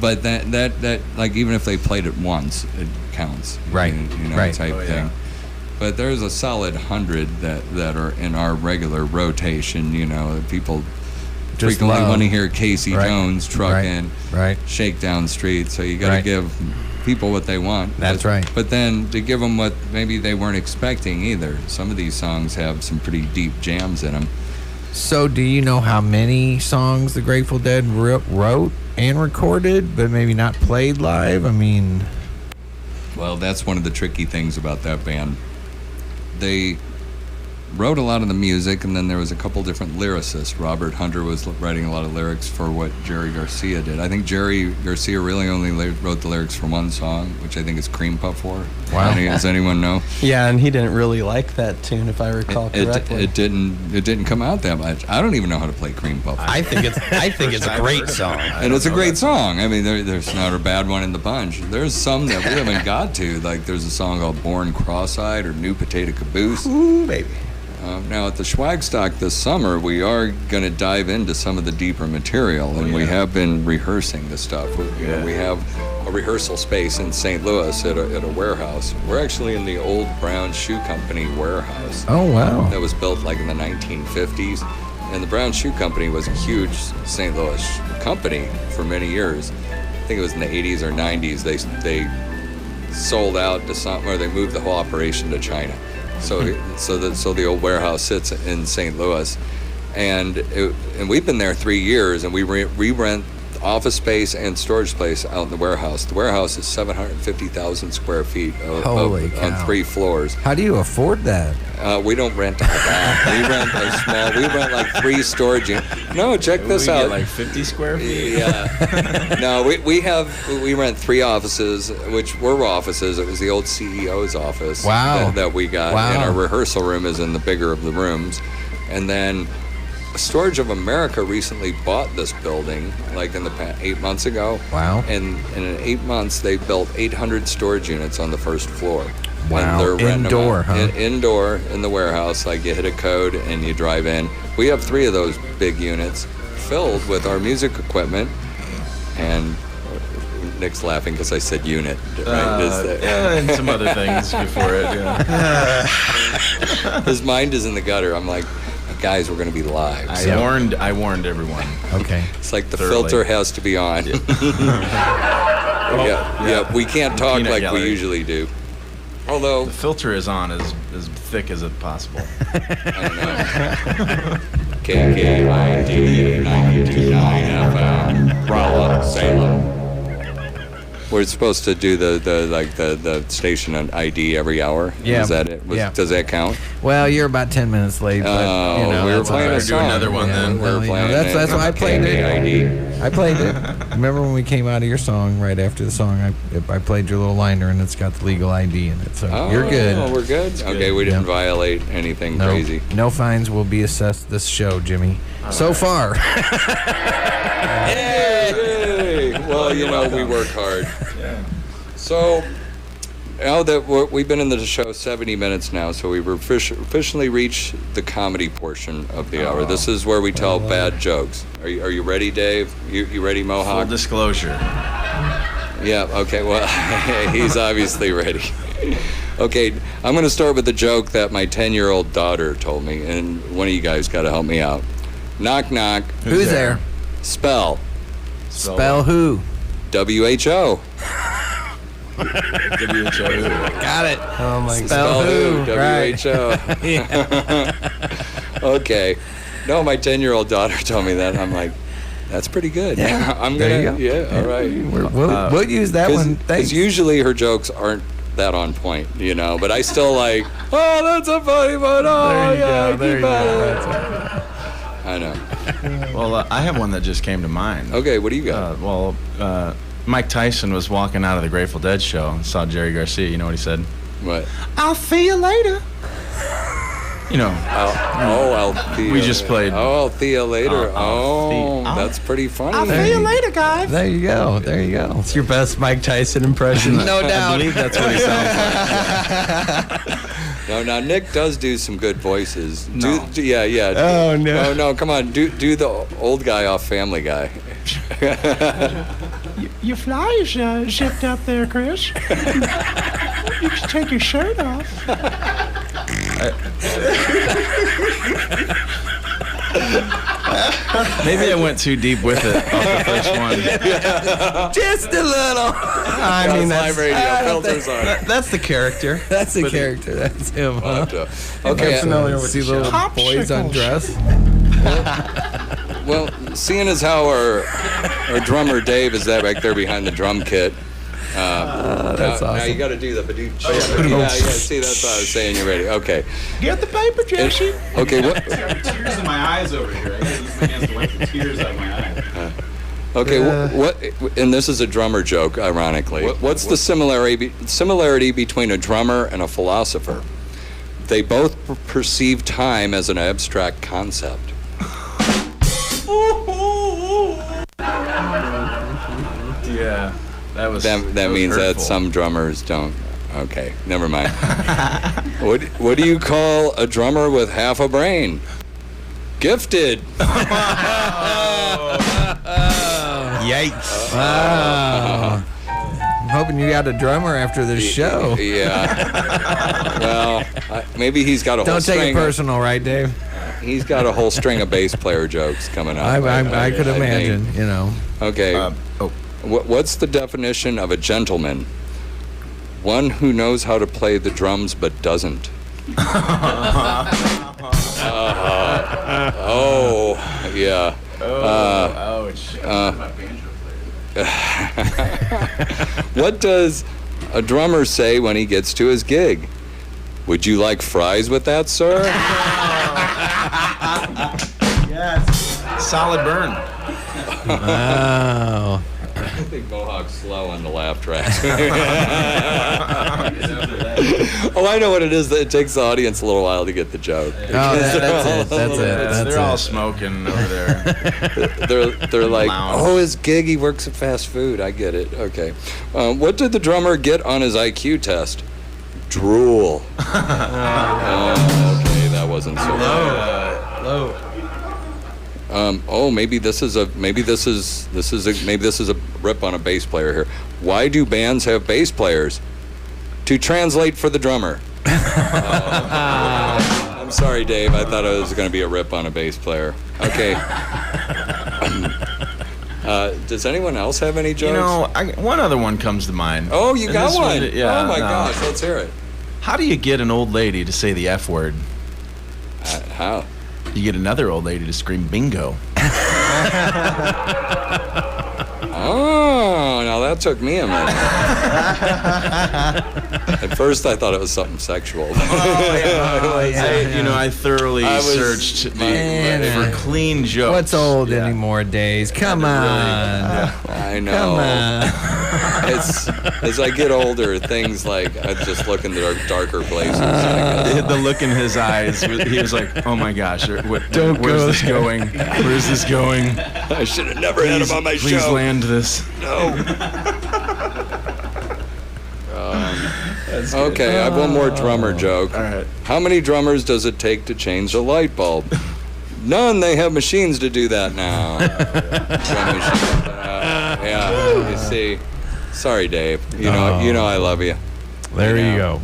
S2: But that like, even if they played it once, it counts.
S3: Right. Right.
S2: Type thing. But there's a solid 100 that are in our regular rotation. People
S3: Just
S2: frequently
S3: love.
S2: want to hear Casey
S3: Right.
S2: Jones trucking,
S3: Right.
S2: Shakedown Street. So you got to
S3: Right.
S2: give people what they want.
S3: That's right.
S2: But then to give them what maybe they weren't expecting either. Some of these songs have some pretty deep jams in them.
S3: So, do you know how many songs the Grateful Dead wrote and recorded, but maybe not played live? I mean,
S2: Well, that's one of the tricky things about that band. They wrote a lot of the music, and then there was a couple different lyricists. Robert Hunter was writing a lot of lyrics for what Jerry Garcia did. I think Jerry Garcia really only wrote the lyrics for one song, which I think is Cream Puff 4.
S3: Wow.
S2: Does anyone know?
S4: Yeah, and he didn't really like that tune, if I recall correctly.
S2: It didn't come out that much. I don't even know how to play Cream Puff 4.
S9: I think it's a great song.
S2: And it's a great song. I mean, there's not a bad one in the bunch. There's some that we haven't got to. Like, there's a song called Born Cross-Eyed or New Potato Caboose.
S9: Ooh, baby.
S2: Now, at the SCHWAG Stock this summer, we are going to dive into some of the deeper material, and we have been rehearsing the stuff. We have a rehearsal space in St. Louis at a warehouse. We're actually in the old Brown Shoe Company warehouse.
S3: oh wow.
S2: That was built like in the 1950s. And the Brown Shoe Company was a huge St. Louis company for many years. I think it was in the 80s or 90s. They sold out to somewhere. They moved the whole operation to China. So the old warehouse sits in St. Louis, and we've been there 3 years, and we rent office space and storage space out in the warehouse. The warehouse is 750,000 square feet
S3: Holy cow.
S2: on 3 floors.
S3: How do you afford that?
S2: We don't rent all that. We rent a small. We rent like 3 storage units. No, check this
S5: we
S2: out.
S5: Get like 50 square feet.
S2: Yeah. No, we rent 3 offices, which were offices. It was the old CEO's office.
S3: Wow.
S2: That we got.
S3: Wow.
S2: And our rehearsal room is in the bigger of the rooms. And then Storage of America recently bought this building, like in the past 8 months ago.
S3: Wow.
S2: And in 8 months, they built 800 storage units on the first floor.
S3: Wow.
S2: And they're renting them
S3: Indoor,
S2: out.
S3: huh?
S2: Indoor in the warehouse, like you hit a code and you drive in. We have 3 of those big units. filled with our music equipment, and Nick's laughing because I said unit. Right?
S5: And some other things before it. Yeah.
S2: His mind is in the gutter. I'm like, guys, we're going to be live.
S5: I warned everyone.
S3: Okay.
S2: It's like the
S5: Thoroughly.
S2: filter has to be on. Yeah. We can't talk
S5: Peanut
S2: like
S5: gallery.
S2: we usually do. Although
S5: The filter is on as thick as it possible.
S2: I don't know. KKID 92.9 FM, Rolla, Salem. We're supposed to do the station on ID every hour.
S3: Yeah.
S2: Is that it?
S3: Yeah.
S2: Does that count?
S3: Well, you're about 10 minutes late, but
S2: Oh, we were
S3: that's
S2: playing
S3: all
S2: a
S3: right.
S2: song.
S5: Do another one then.
S2: We were playing
S3: that's why I played it.
S2: KKID.
S3: I played it. Remember when we came out of your song, right after the song, I played your little liner, and it's got the legal ID in it, so you're good.
S2: Oh, we're good? Okay, we didn't
S3: Yep.
S2: violate anything
S3: No,
S2: crazy.
S3: no fines will be assessed this show, Jimmy. So far.
S2: Yay! Well, we work hard. So, now that we've been in the show 70 minutes now, so we've officially reached the comedy portion of the hour. This is where we tell bad jokes. Are you ready, Dave? You ready, Mohawk?
S5: Full disclosure.
S2: Yeah, okay, well, he's obviously ready. Okay, I'm going to start with the joke that my 10-year-old daughter told me, and one of you guys got to help me out. Knock, knock.
S3: Who's there?
S2: Spell.
S3: Spell who?
S2: WHO.
S5: WHO.
S3: Got it.
S4: Oh my
S3: Spell who? Right.
S2: WHO. Okay. No, my 10-year-old daughter told me that. I'm like, that's pretty good.
S3: Yeah.
S2: I'm
S3: There
S2: gonna.
S3: you go.
S2: Yeah. All right.
S3: We'll use that one.
S2: Because
S3: Thanks.
S2: usually her jokes aren't that on point, but I still like, oh, that's a funny one. Oh,
S3: There you
S2: yeah,
S3: go, there
S2: keep
S3: you
S2: at
S3: go.
S2: it. I know.
S5: Well, I have one that just came to mind.
S2: Okay, what do you got?
S5: Mike Tyson was walking out of the Grateful Dead show and saw Jerry Garcia. You know what he said?
S2: What?
S4: I'll see you later.
S2: Althea.
S5: We just played.
S2: Oh, Althea later.
S5: Althea.
S2: That's pretty funny.
S4: I'll see you later, guys.
S3: There you go. There you go.
S4: It's your best Mike Tyson impression.
S3: No
S5: I
S3: doubt.
S5: believe that's what he sounds like.
S2: No, now Nick does do some good voices.
S5: No.
S2: Yeah.
S4: Oh, no.
S2: No, come on. Do the old guy off Family Guy.
S4: Your flyer's shipped up there, Chris. You should take your shirt off.
S5: Maybe I went too deep with it off the first one.
S3: Just a little.
S4: I mean,
S2: live radio filters on.
S4: that's the character.
S3: That's the character. That's him. Huh?
S2: Okay.
S4: familiar with
S3: See
S4: the
S3: little
S4: show.
S3: boys undress.
S2: Well, seeing as how our drummer Dave is that back there behind the drum kit.
S3: That's
S2: Now
S3: awesome.
S2: you got to do the badoo. Yeah. See, that's what I was saying. You're ready. Okay.
S4: Get the paper, Jesse.
S2: Okay. What?
S5: Tears in my eyes over here. I gotta use my hands to wipe the tears out of my eyes.
S2: Okay. What? And this is a drummer joke, ironically. What's the similarity between a drummer and a philosopher? They both perceive time as an abstract concept.
S5: Yeah. That
S2: That means that
S5: hurtful.
S2: some drummers don't. Okay, never mind. What do you call a drummer with half a brain? Gifted.
S4: Yikes.
S3: Wow. I'm hoping you got a drummer after this show.
S2: Yeah. Well, maybe he's got a whole
S3: Don't take
S2: string.
S3: it personal, right, Dave?
S2: He's got a whole string of bass player jokes coming up.
S3: I could
S2: think.
S3: imagine,
S2: Okay. What's the definition of a gentleman? One who knows how to play the drums but doesn't. Oh, yeah.
S5: Ouch.
S2: What does a drummer say when he gets to his gig? Would you like fries with that, sir?
S5: Yes. Solid burn.
S3: Wow.
S2: I think Mohawk's slow on the laugh track. Oh, I know what it is. It takes the audience a little while to get the joke.
S3: Oh, that's it.
S5: They're all smoking over there.
S2: They're like,
S5: Lounge.
S2: oh, his gig, he works at fast food. I get it. Okay. What did the drummer get on his IQ test? Drool. Okay, that wasn't so bad.
S4: Low.
S2: Maybe this is a rip on a bass player here. Why do bands have bass players? To translate for the drummer. I'm sorry, Dave. I thought it was going to be a rip on a bass player. Okay. Does anyone else have any jokes?
S5: You know, one other one comes to mind.
S2: Oh, you got one?
S5: Yeah.
S2: Oh, my gosh. Let's hear it.
S5: How do you get an old lady to say the F word?
S2: How?
S5: You get another old lady to scream bingo.
S2: Oh, now that took me a minute. At first, I thought it was something sexual.
S5: You know, I thoroughly searched for clean jokes.
S3: What's old anymore, days? Come on.
S2: I know.
S3: Come on.
S2: As I get older, things like I just look into darker places.
S5: The look in his eyes, he was like, "Oh my gosh, where's this going? Where's this going?
S2: I should have never had him on my show.
S5: Please land this."
S2: No. Okay, I have one more drummer joke.
S5: All right.
S2: How many drummers does it take to change a light bulb? None. They have machines to do that now. Drum machine. Yeah. You see. Sorry, Dave. You know I love you.
S3: There you go.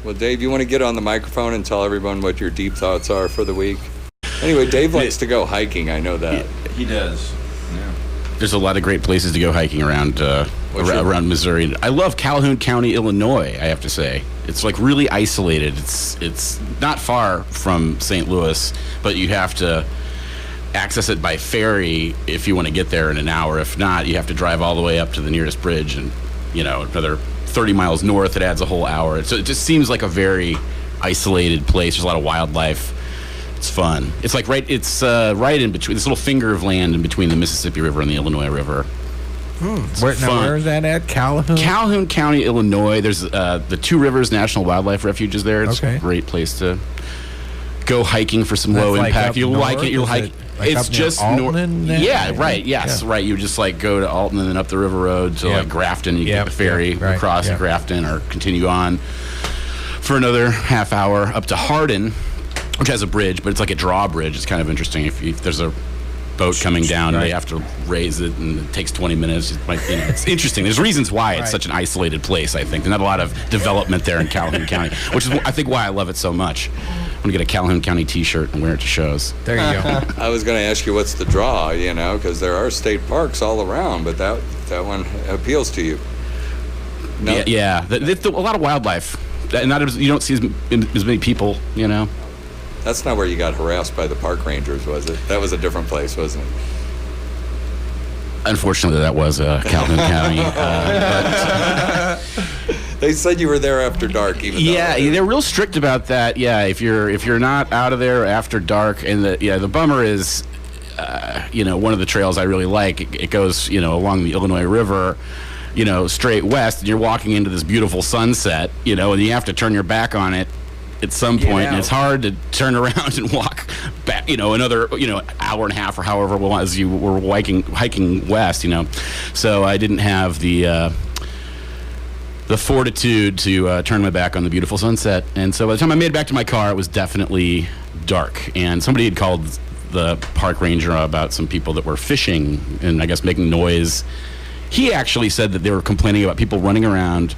S2: Well, Dave, you want to get on the microphone and tell everyone what your deep thoughts are for the week? Anyway, Dave likes to go hiking. I know that.
S5: He does. Yeah.
S9: There's a lot of great places to go hiking around Missouri. I love Calhoun County, Illinois, I have to say. It's like really isolated. It's not far from St. Louis, but you have to access it by ferry if you want to get there in an hour. If not, you have to drive all the way up to the nearest bridge, and another 30 miles north, it adds a whole hour. So it just seems like a very isolated place. There's a lot of wildlife. It's fun. It's like right in between this little finger of land in between the Mississippi River and the Illinois River.
S3: Where is that at? Calhoun
S9: County, Illinois. There's the Two Rivers National Wildlife Refuge is there. It's a great place to go hiking for some low impact. You'll like it. You'll hike. It's just north. Yeah, right. Yes, right. You just like go to Alton and then up the river road to like Grafton. You get the ferry across at Grafton, or continue on for another half hour up to Hardin, which has a bridge, but it's like a drawbridge. It's kind of interesting. If there's a boat coming down, and they have to raise it, and it takes 20 minutes. It's interesting. There's reasons why it's such an isolated place, I think. There's not a lot of development there in Calhoun County, which is, I think, why I love it so much. I'm going to get a Calhoun County t-shirt and wear it to shows.
S3: There you go.
S2: I was going to ask you what's the draw, because there are state parks all around, but that one appeals to you. No?
S9: Yeah. A lot of wildlife. And you don't see as many people,
S2: That's not where you got harassed by the park rangers, was it? That was a different place, wasn't it?
S9: Unfortunately, that was Calhoun County.
S2: They said you were there after dark, even though...
S9: Yeah, they're real strict about that. Yeah, if you're not out of there after dark, and the bummer is, one of the trails I really like. It goes, along the Illinois River, straight west, and you're walking into this beautiful sunset, and you have to turn your back on it at some point, and it's hard to turn around and walk back, another, hour and a half or however it was you were hiking west, So I didn't have the fortitude to turn my back on the beautiful sunset. And so by the time I made it back to my car, it was definitely dark. And somebody had called the park ranger about some people that were fishing and I guess making noise. He actually said that they were complaining about people running around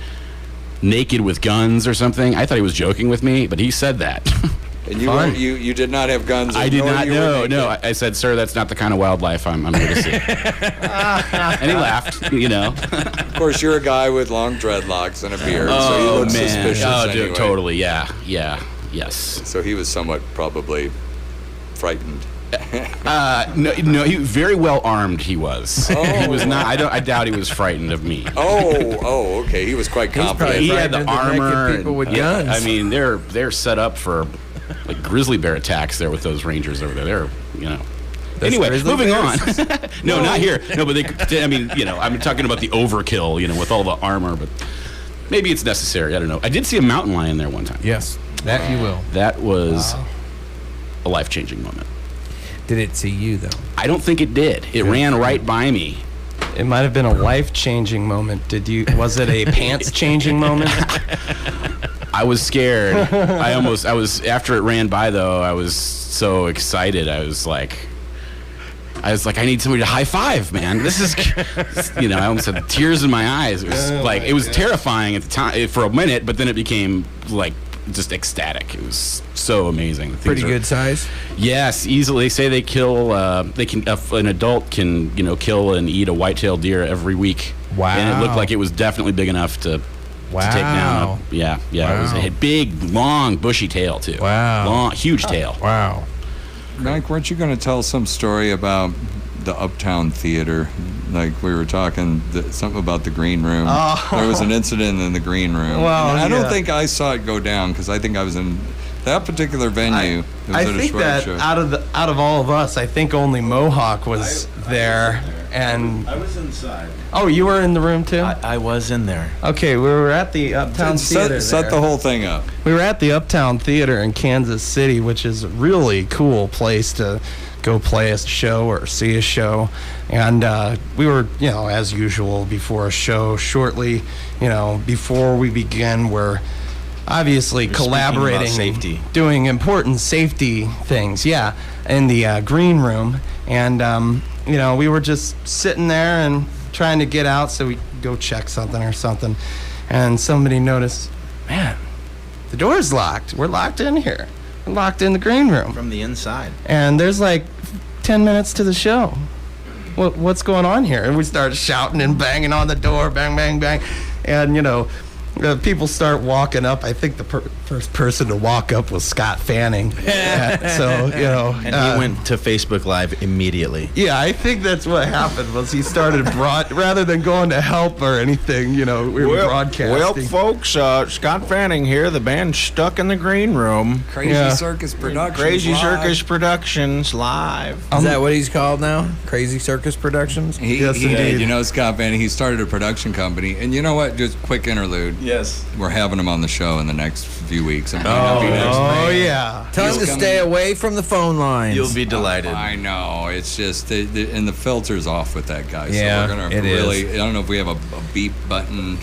S9: naked with guns or something. I thought he was joking with me, but he said that.
S2: And you did not have guns?
S9: I did not. No. I said, sir, that's not the kind of wildlife I'm here to see. And he laughed,
S2: Of course, you're a guy with long dreadlocks and a beard, so you look suspicious anyway.
S9: Dude, totally, yeah, yes. So
S2: he was somewhat probably frightened.
S9: No, he was very well armed. He was. Oh. He was not. I doubt he was frightened of me.
S2: Oh, okay. He was quite confident.
S9: He had the armor.
S3: People with guns.
S9: I mean, they're set up for like grizzly bear attacks there with those rangers over there. Anyway, moving on. No, not here. No, but I'm talking about the overkill. With all the armor, but maybe it's necessary. I don't know. I did see a mountain lion there one time.
S3: Yes, that you will.
S9: That was a life-changing moment.
S3: Did it see you, though?
S9: I don't think it did. It ran right by me.
S4: It might have been a life-changing moment. Was it a pants-changing moment?
S9: I was scared. After it ran by, though, I was so excited. I was like, I was like, I need somebody to high five, man. This is, I almost had tears in my eyes. It was it was terrifying at the time for a minute, but then it became like just ecstatic. It was so amazing.
S3: Pretty good size.
S9: Yes, easily. They say they kill. An adult can kill and eat a white-tailed deer every week.
S3: Wow.
S9: And it looked like it was definitely big enough to take down. Yeah. Wow. It had big, long, bushy tail too.
S3: Wow.
S9: Huge tail.
S3: Wow.
S2: Mike, weren't you going to tell some story about the Uptown Theater? Like we were talking something about the green room.
S4: Oh.
S2: There was an incident in the green room.
S4: Well,
S2: I don't think I saw it go down because I think I was in that particular venue.
S4: I think that
S2: show.
S4: out of all of us, I think only Mohawk was there. And
S5: I was inside.
S4: Oh, you were in the room too?
S5: I was in there.
S4: Okay, we were at the Uptown Theater.
S2: Set the whole thing up.
S4: We were at the Uptown Theater in Kansas City, which is a really cool place to go play a show or see a show. And we were, as usual, before a show, shortly, before we begin, we're obviously collaborating,
S5: safety,
S4: doing important safety things, in the green room. And, we were just sitting there and trying to get out so we could go check something or something. And somebody noticed, man, the door's locked. We're locked in here. We're locked in the green room.
S5: From the inside.
S4: And there's like 10 minutes to the show. What's going on here? And we start shouting and banging on the door, bang, bang, bang. And, people start walking up. I think the first person to walk up was Scott Fanning. So,
S5: And he went to Facebook Live immediately.
S4: Yeah, I think that's what happened was he started rather than going to help or anything, we were broadcasting.
S5: Well, folks, Scott Fanning here. The band's stuck in the green room.
S2: Crazy Circus Productions
S5: live.
S3: Is that what he's called now? Crazy Circus Productions?
S2: Yes, indeed. Scott Fanning, he started a production company. And you know what? Just quick interlude.
S5: Yes.
S2: We're having him on the show in the next few weeks.
S3: Yeah.
S2: He'll
S3: Tell him to stay away from the phone lines.
S5: You'll be delighted.
S2: I know. It's just, and the filter's off with that guy.
S3: Yeah,
S2: so we're going to really, I don't know if we have a beep button.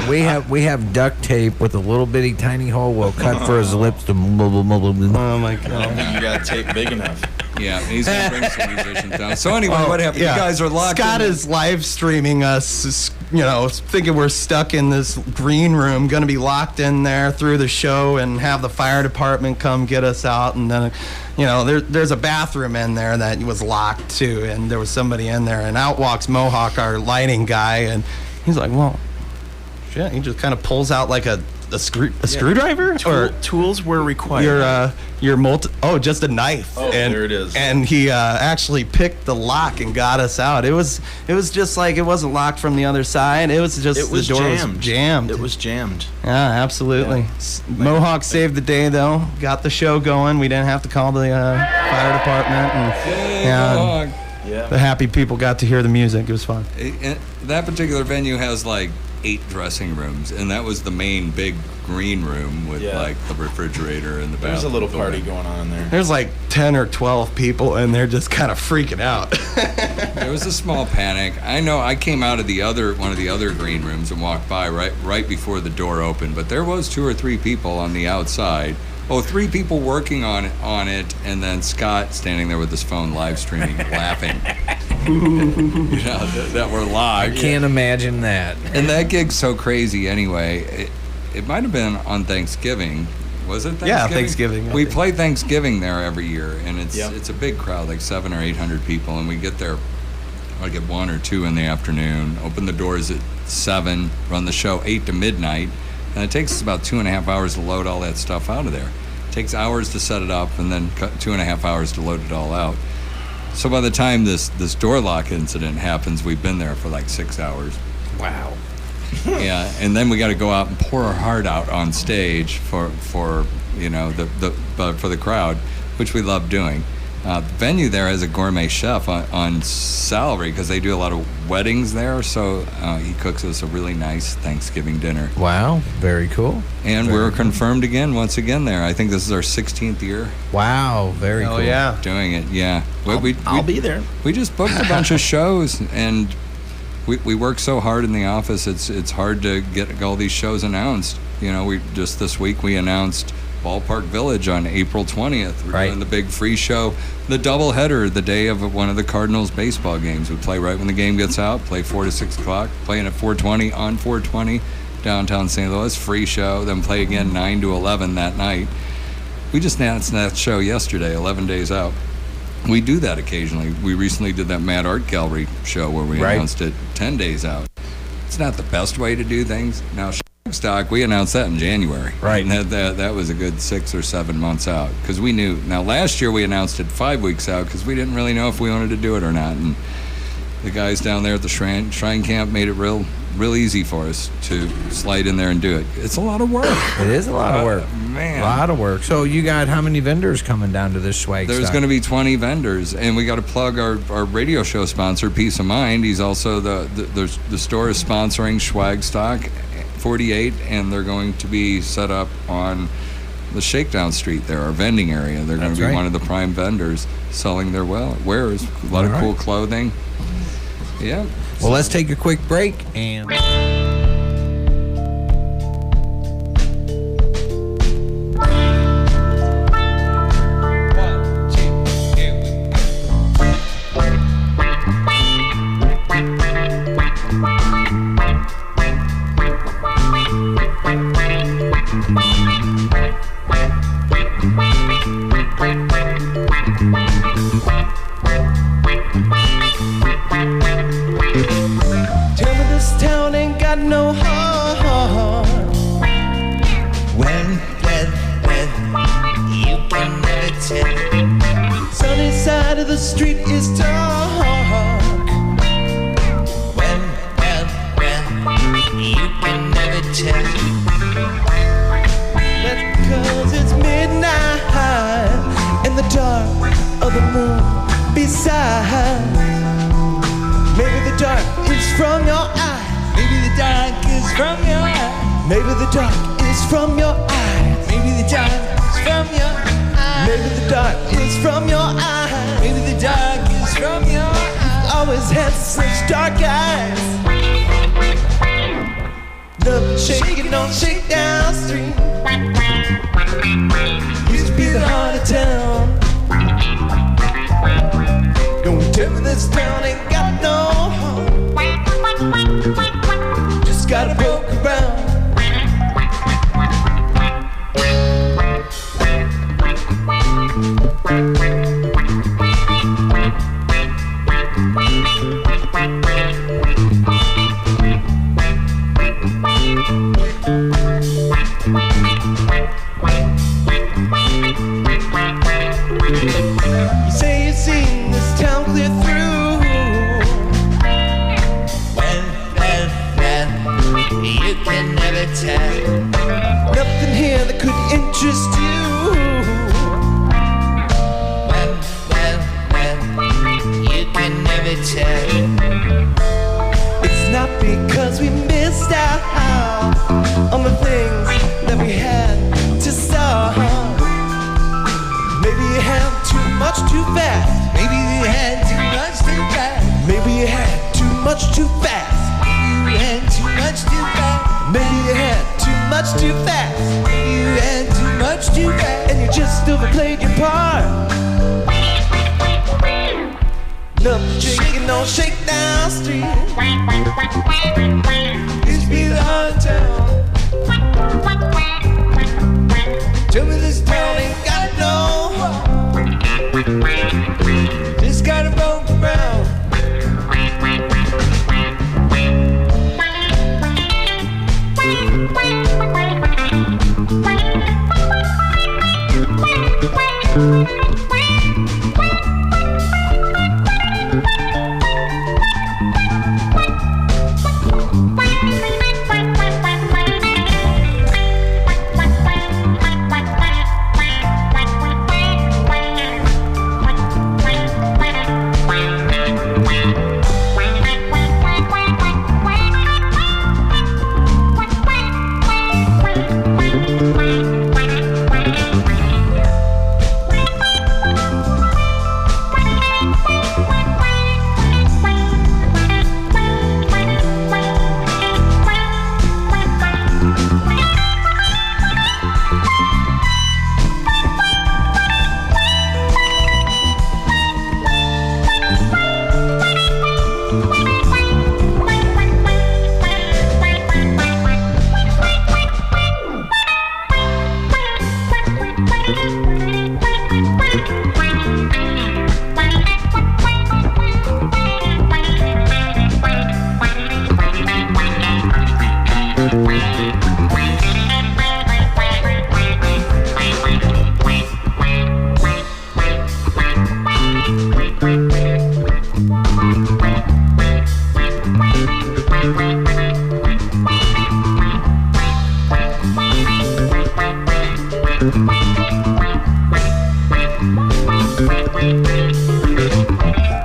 S3: We have duct tape with a little bitty tiny hole we'll cut for his lips to
S4: Oh, my God.
S5: You got tape big enough.
S2: Yeah, he's going to bring some musicians down. So anyway, what happened?
S4: Yeah.
S2: You guys are locked
S4: Scott is live streaming us, thinking we're stuck in this green room, going to be locked in there through the show and have the fire department come get us out. And then, there's a bathroom in there that was locked too. And there was somebody in there. And out walks Mohawk, our lighting guy. And he's like, well, shit. He just kind of pulls out like a screwdriver?
S5: Tools were required.
S4: Just a knife.
S5: Oh,
S4: and
S5: there it is.
S4: And he actually picked the lock and got us out. It was just like it wasn't locked from the other side. It was just the door was jammed.
S5: It was jammed.
S4: Yeah, absolutely. Yeah. Mohawk saved the day though. Got the show going. We didn't have to call the fire department. And, the happy people got to hear the music. It was fun.
S2: That particular venue has like 8 dressing rooms, and that was the main big green room with like the refrigerator and the bathroom.
S5: There's a little party going on in there.
S4: There's like 10 or 12 people, and they're just kind of freaking out.
S2: There was a small panic. I know I came out of one of the other green rooms and walked by right before the door opened, but there was 2 or 3 people on the outside. 3 people working on it, and then Scott standing there with his phone live streaming, laughing. That we're live.
S3: I can't imagine that.
S2: And that gig's so crazy anyway. It might have been on Thanksgiving. Was it Thanksgiving?
S4: Yeah, Thanksgiving.
S2: We play Thanksgiving there every year, and it's a big crowd, like 700 or 800 people, and we get there like at 1 or 2 in the afternoon, open the doors at 7, run the show 8 to midnight, and it takes us about 2.5 hours to load all that stuff out of there. It takes hours to set it up, and then 2.5 hours to load it all out. So by the time this door lock incident happens, we've been there for like 6 hours.
S3: Wow.
S2: Yeah, and then we got to go out and pour our heart out on stage for the crowd, which we love doing. The venue there has a gourmet chef on salary because they do a lot of weddings there, so he cooks us a really nice Thanksgiving dinner.
S3: Wow, very cool.
S2: And we're confirmed once again there. I think this is our 16th year.
S3: Wow, very cool.
S4: Yeah.
S2: Doing it, yeah.
S5: I'll be there.
S2: We just booked a bunch of shows, and we work so hard in the office. It's hard to get all these shows announced. This week we announced Ballpark Village on April 20th. We're doing the big free show, the doubleheader, the day of one of the Cardinals baseball games. We play right when the game gets out, play 4 to 6 o'clock, playing at 420 on 420, downtown St. Louis, free show, then play again 9 to 11 that night. We just announced that show yesterday, 11 days out. We do that occasionally. We recently did that Mad Art Gallery show where we announced it 10 days out. It's not the best way to do things. Now, Stock, we announced that in January.
S3: Right.
S2: And that was a good 6 or 7 months out because we knew. Now, last year we announced it 5 weeks out because we didn't really know if we wanted to do it or not. And the guys down there at the Shrine Camp made it real easy for us to slide in there and do it. It's a lot of work.
S3: It is a lot of work.
S2: Man.
S3: A lot of work. So you got how many vendors coming down to this SCHWAG?
S2: There's going to be 20 vendors, and we got to plug our radio show sponsor, Peace of Mind. He's also the store is sponsoring SCHWAG Stock 48, and they're going to be set up on the Shakedown Street there, our vending area. They're going to be one of the prime vendors selling their wares. A lot of cool clothing. Yeah.
S3: Well, let's take a quick break and...
S6: Shaking on Shakedown Street. Used to be the heart of town. Don't tell me this town ain't got no home. Just gotta poke around. You say you've seen this town clear through. Well, you can never tell. Nothing here that could interest you. Well, you can never tell. It's not because we missed out on the things that we had to solve. Maybe you had too much too fast. Maybe you had too much too fast. Maybe you had too much too fast. Maybe you had too much too fast. Maybe you had too much too fast. Maybe you had too much too fast. And you just overplayed your part. Nothing shaking on Shakedown Street. Used to be the heart of town. Tell me this town ain't got no home. Just gotta poke around.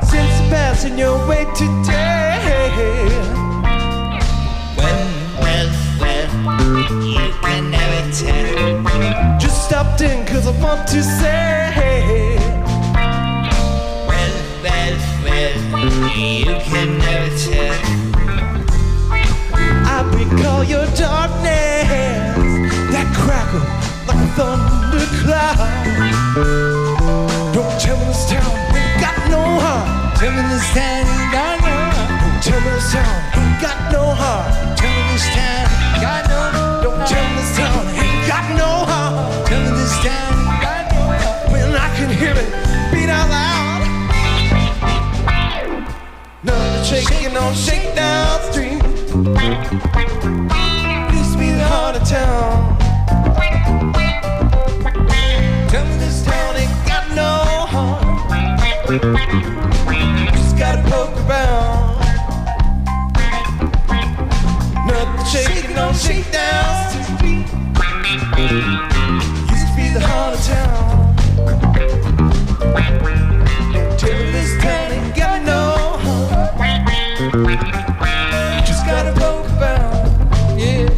S6: Since passing your way today, well, you can never tell. Just stopped in 'cause I want to say, well, you can never tell. I recall your darkness, that crackle like a thundercloud. Don't tell me this town ain't got no heart. Tell me this town ain't got no heart. Don't tell me this town ain't got no heart. Tell me this town ain't got no heart. Don't tell me this town ain't got no heart. Tell me this town ain't got no heart. When I can hear it beat out loud. Nothing shaking on Shakedown Street. Used to be the heart of town. Tell me this town ain't got no heart. Just gotta poke around. Nothing shaking on Shakedown Street. Used to be the heart of town. Tell me this town ain't got no heart. Just gotta poke around. Yeah.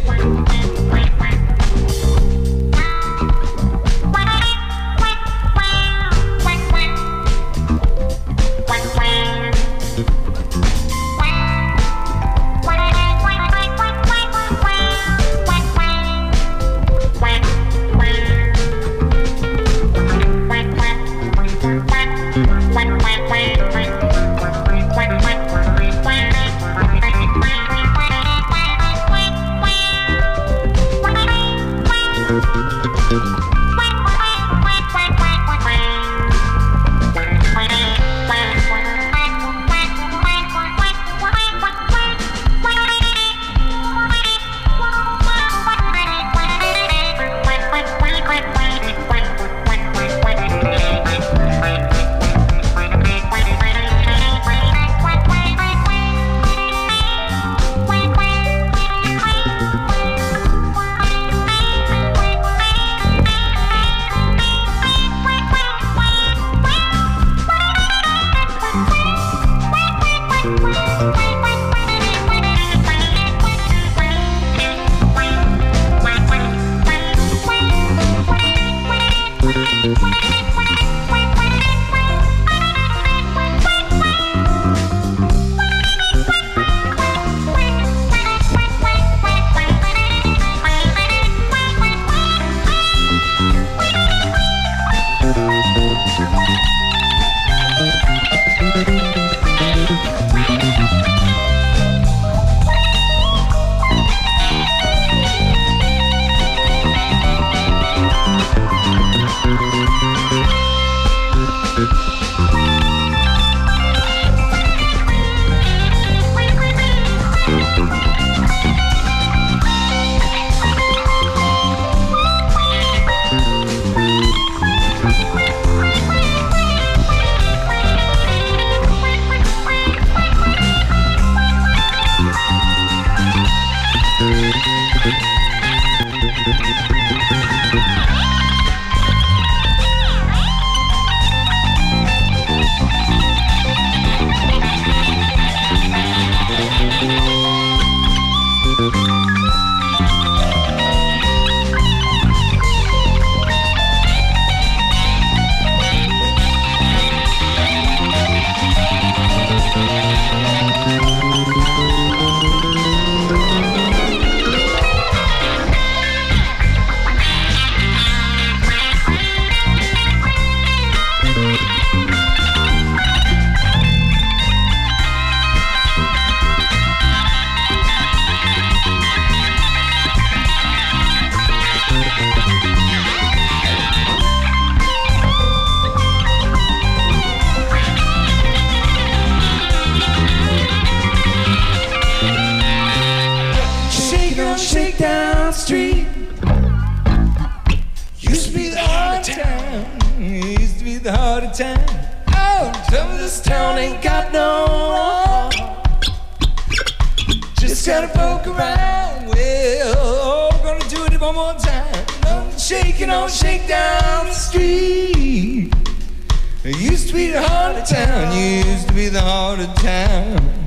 S6: Shakedown Street used to be the heart of town. Used to be the heart of town. Oh, tell me this town ain't got no heart. just gotta poke around. Well, I'm gonna do it one more time. I'm shaking on Shakedown Street. It used to be the heart of town. Used to be the heart of town.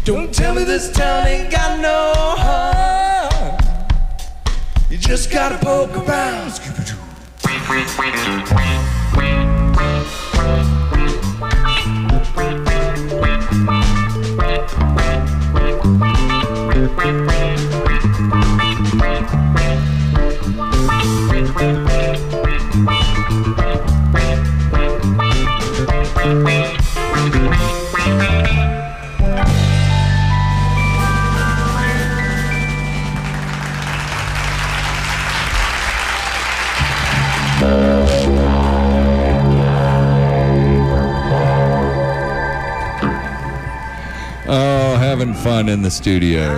S6: Don't tell me this town ain't got no heart. You just gotta poke around.
S2: Oh, having fun in the studio.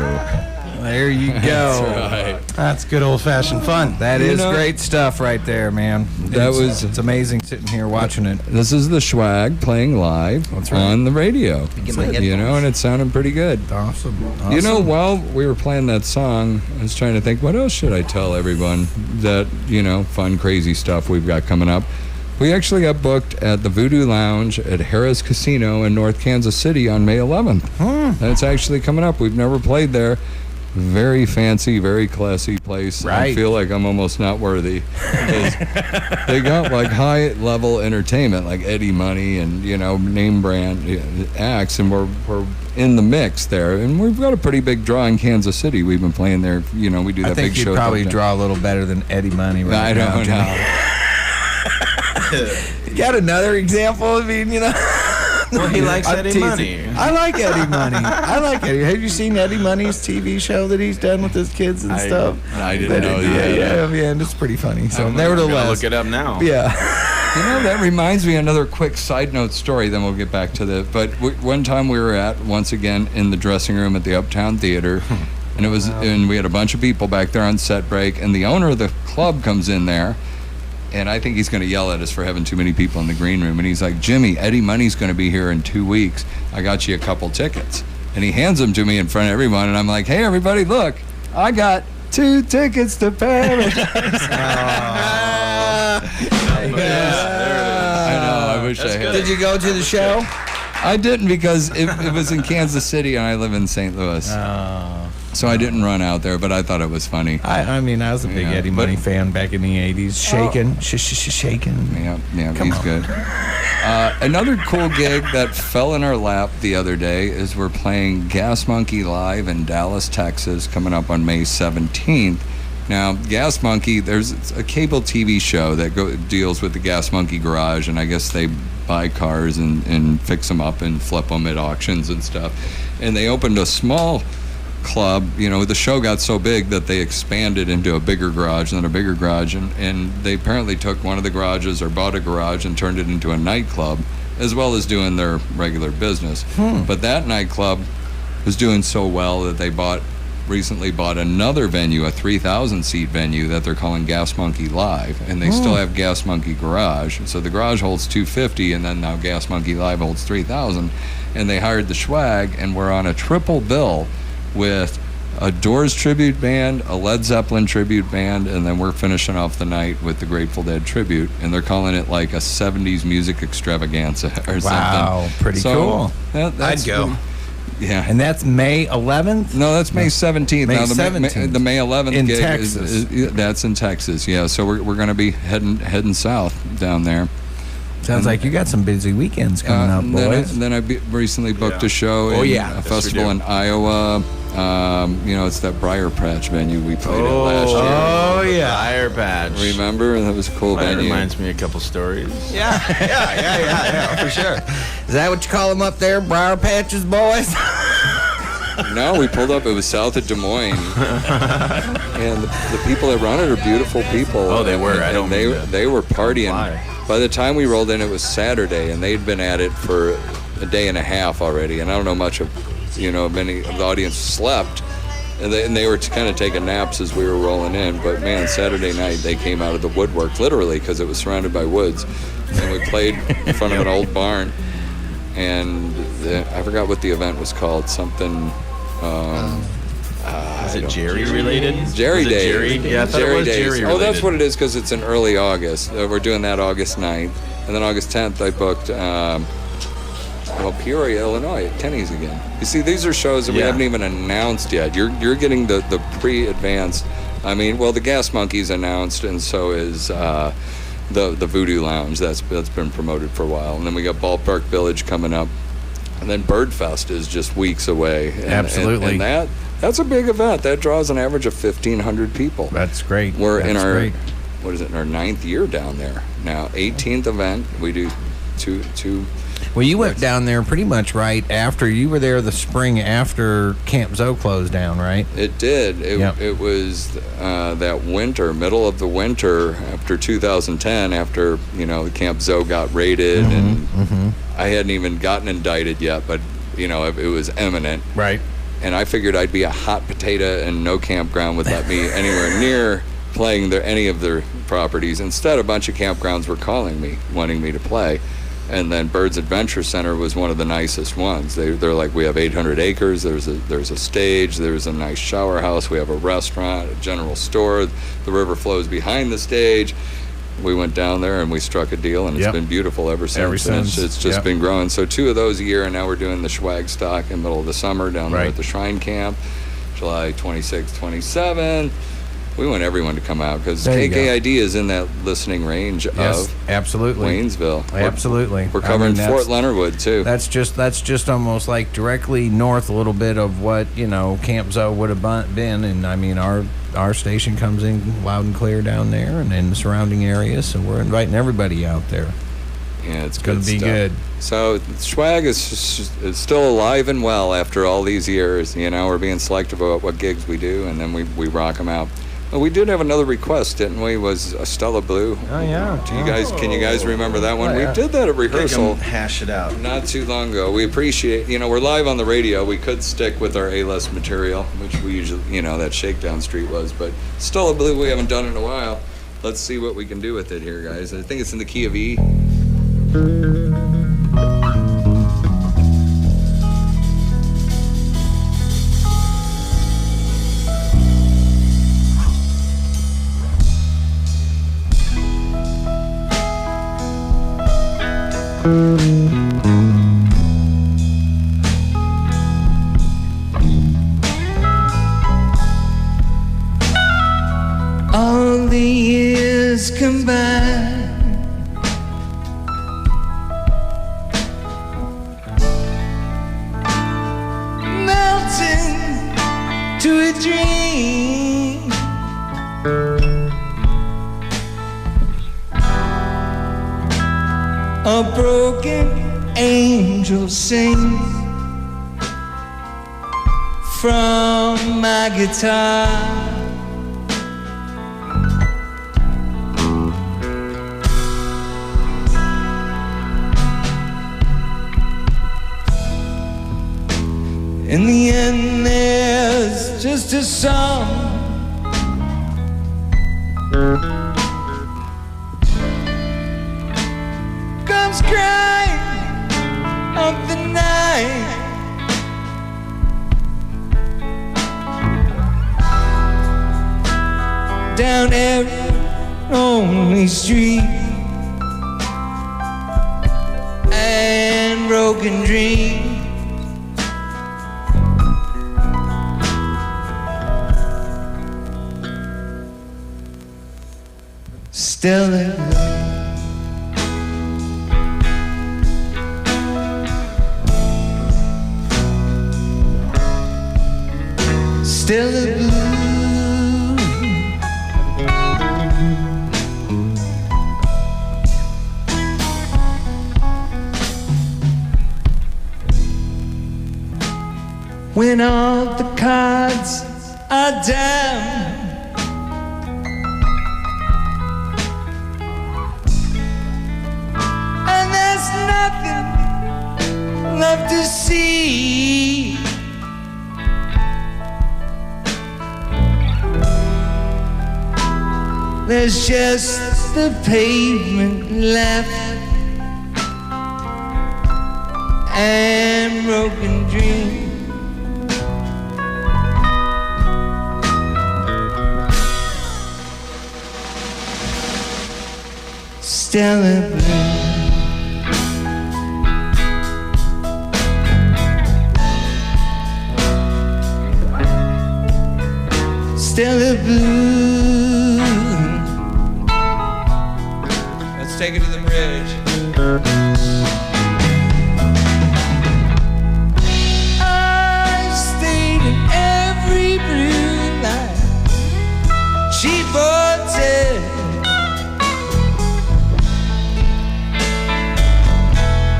S3: There you go.
S2: That's right.
S4: That's good old-fashioned fun.
S3: That is great stuff right there, man. It's amazing sitting here watching it.
S2: This is the SCHWAG playing live on the radio. And it sounded pretty good.
S3: Awesome.
S2: You know, while we were playing that song, I was trying to think, what else should I tell everyone that, fun, crazy stuff we've got coming up. We actually got booked at the Voodoo Lounge at Harrah's Casino in North Kansas City on May 11th. That's actually coming up. We've never played there. Very fancy, very classy place.
S3: Right.
S2: I feel like I'm almost not worthy. They got like high-level entertainment, like Eddie Money and, name brand acts, and we're in the mix there. And we've got a pretty big draw in Kansas City. We've been playing there. We do that big show.
S3: I think you'd probably draw a little better than Eddie Money right now.
S2: I don't know.
S3: You got another example? I mean,
S4: Well, he likes Eddie Money.
S3: I like Eddie Money. I like Eddie. Have you seen Eddie Money's TV show that he's done with his kids and stuff?
S2: I didn't know that.
S3: Yeah, and it's pretty funny. So nevertheless,
S5: look it up now.
S3: Yeah.
S2: That reminds me of another quick side note story, then we'll get back to the. But one time we were once again in the dressing room at the Uptown Theater, and and we had a bunch of people back there on set break, and the owner of the club comes in there. And I think he's going to yell at us for having too many people in the green room. And he's like, Jimmy, Eddie Money's going to be here in 2 weeks. I got you a couple tickets. And he hands them to me in front of everyone. And I'm like, hey, everybody, look. I got 2 tickets to Paradise. I know. I wish I had.
S3: Did you go to the show?
S2: I didn't because it was in Kansas City and I live in St. Louis. So I didn't run out there, but I thought it was funny.
S3: I was a big Eddie Money fan back in the 80s. Shaking.
S2: Yeah, he's good. Another cool gig that fell in our lap the other day is we're playing Gas Monkey Live in Dallas, Texas, coming up on May 17th. Now, Gas Monkey, there's a cable TV show that deals with the Gas Monkey Garage, and I guess they buy cars and fix them up and flip them at auctions and stuff. And they opened a small club. The show got so big that they expanded into a bigger garage and then a bigger garage, and they apparently took one of the garages or bought a garage and turned it into a nightclub, as well as doing their regular business. But that nightclub was doing so well that they recently bought another venue, a 3,000-seat venue that they're calling Gas Monkey Live, and they still have Gas Monkey Garage. So the garage holds 250, and then now Gas Monkey Live holds 3,000. And they hired the SCHWAG, and we're on a triple bill with a Doors tribute band, a Led Zeppelin tribute band, and then we're finishing off the night with the Grateful Dead tribute. And they're calling it like a 70s music extravaganza or something.
S3: Wow, pretty cool.
S2: I'd
S4: go.
S2: Yeah.
S3: And that's May 11th?
S2: No, that's May 17th.
S3: May
S2: now,
S3: 17th.
S2: The May 11th
S3: in
S2: gig
S3: Texas.
S2: That's in Texas, yeah. So we're going to be heading south down there.
S3: Sounds like you got some busy weekends coming up, boys.
S2: Then I recently booked a show in a festival in Iowa. It's that Briar Patch venue we played at last year.
S3: Oh, yeah.
S5: Briar Patch.
S2: Remember? That was a cool venue.
S5: That reminds me of a couple stories.
S3: Yeah, for sure. Is that what you call them up there, Briar Patches, boys?
S2: No, we pulled up. It was south of Des Moines. And the people that run it are beautiful people.
S5: Oh, they were.
S2: They were partying. By the time we rolled in, it was Saturday, and they'd been at it for a day and a half already. And I don't know much of, many of the audience slept. And they were kind of taking naps as we were rolling in. But, man, Saturday night, they came out of the woodwork, literally, because it was surrounded by woods. And we played in front of an old barn. And I forgot what the event was called. Something,
S5: Is it Jerry related?
S2: Jerry Days.
S5: Jerry? Yeah, I thought
S2: Jerry
S5: it was
S2: Days.
S5: Jerry related.
S2: Oh, that's what it is because it's in early August. We're doing that August 9th. And then August 10th, I booked, Peoria, Illinois at Kenny's again. You see, these are shows that we haven't even announced yet. You're getting the pre-advanced. I mean, well, the Gas Monkeys announced, and so is the Voodoo Lounge. That's been promoted for a while. And then we got Ballpark Village coming up. And then Birdfest is just weeks away.
S3: Absolutely.
S2: And that's a big event. That draws an average of 1,500 people.
S3: That's great.
S2: We're in our 9th year down there now. 18th event. We do two.
S3: Well, you went down there pretty much right after you were there the spring after Camp Zoe closed down, right?
S2: It did. It was that winter, middle of the winter after 2010, after the Camp Zoe got raided, and I hadn't even gotten indicted yet, but it was imminent.
S3: Right.
S2: And I figured I'd be a hot potato, and no campground would let me anywhere near playing any of their properties. Instead, a bunch of campgrounds were calling me, wanting me to play. And then Bird's Adventure Center was one of the nicest ones. They're like, we have 800 acres. There's a stage. There's a nice shower house. We have a restaurant, a general store. The river flows behind the stage. We went down there and we struck a deal, and it's been beautiful ever since. It's just been growing. So 2 of those a year, and now we're doing the SCHWAG stock in the middle of the summer down there at the Shrine Camp, July 26th, 27th. We want everyone to come out because KKID is in that listening range of
S3: absolutely.
S2: Waynesville.
S3: Absolutely.
S2: We're covering Fort Leonard Wood too.
S3: That's just almost like directly north a little bit of what Camp Zoe would have been, and I mean our station comes in loud and clear down there and in the surrounding areas, so we're inviting everybody out there.
S2: Yeah, it's
S3: going to be good.
S2: So SCHWAG is still alive and well after all these years. We're being selective about what gigs we do, and then we rock them out. Well, we did have another request, didn't we? Was Stella Blue?
S3: Oh yeah.
S2: Can you guys remember that one? We did that at rehearsal.
S5: Hash it out.
S2: Not too long ago. We appreciate. We're live on the radio. We could stick with our A-list material, which we usually, that Shakedown Street was. But Stella Blue, we haven't done in a while. Let's see what we can do with it here, guys. I think it's in the key of E.
S6: All the years combined melting to a dream. A broken angel sings from my guitar. In the end, there's just a song comes crying of the night. Down every lonely street and broken dreams. Stella Blue. Stella Blue. When all the cards are down, left to see. There's just the pavement left and broken dreams. Stella Blue. Stella Blue.
S2: Let's take it to the bridge.
S6: I stayed in every blue light she voted.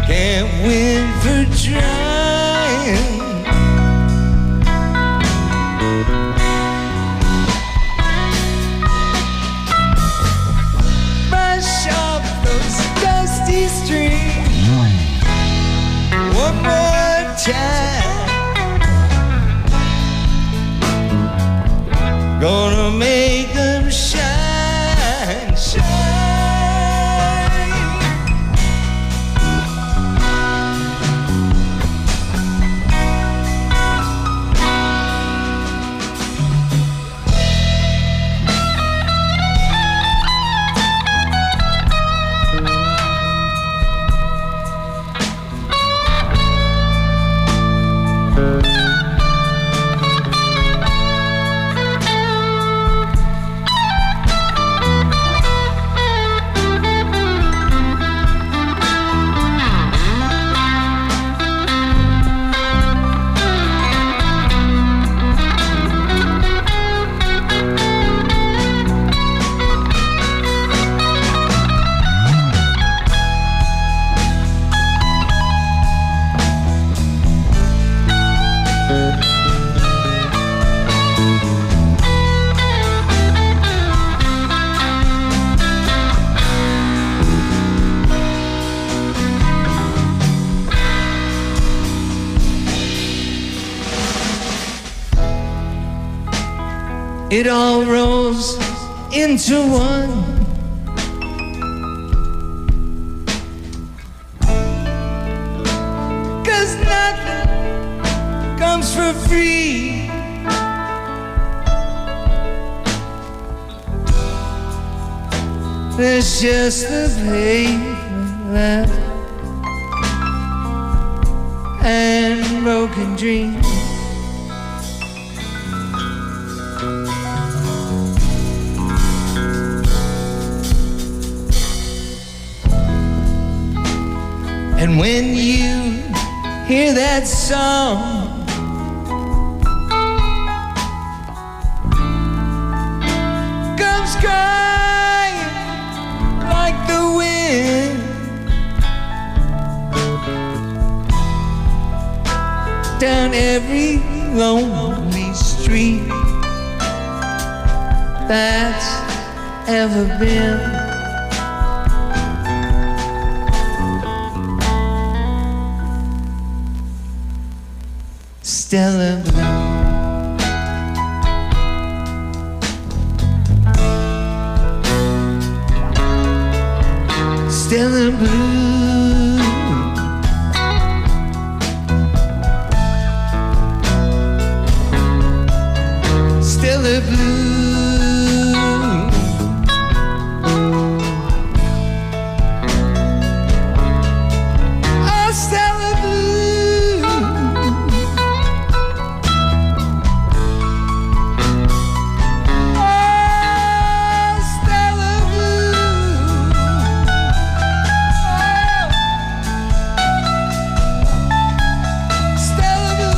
S6: Can't win for trying. Brush off those dusty streets one more time. Gonna make them shine, shine. It all rolls into one. Cause nothing comes for free. There's just the pavement left and broken dreams. And when you hear that song, comes crying like the wind, down every lonely street that's ever been. Stella Blue. Stella Blue. Stella Blue. Oh, Stella Blue. Oh, Stella Blue. Oh, Stella Blue.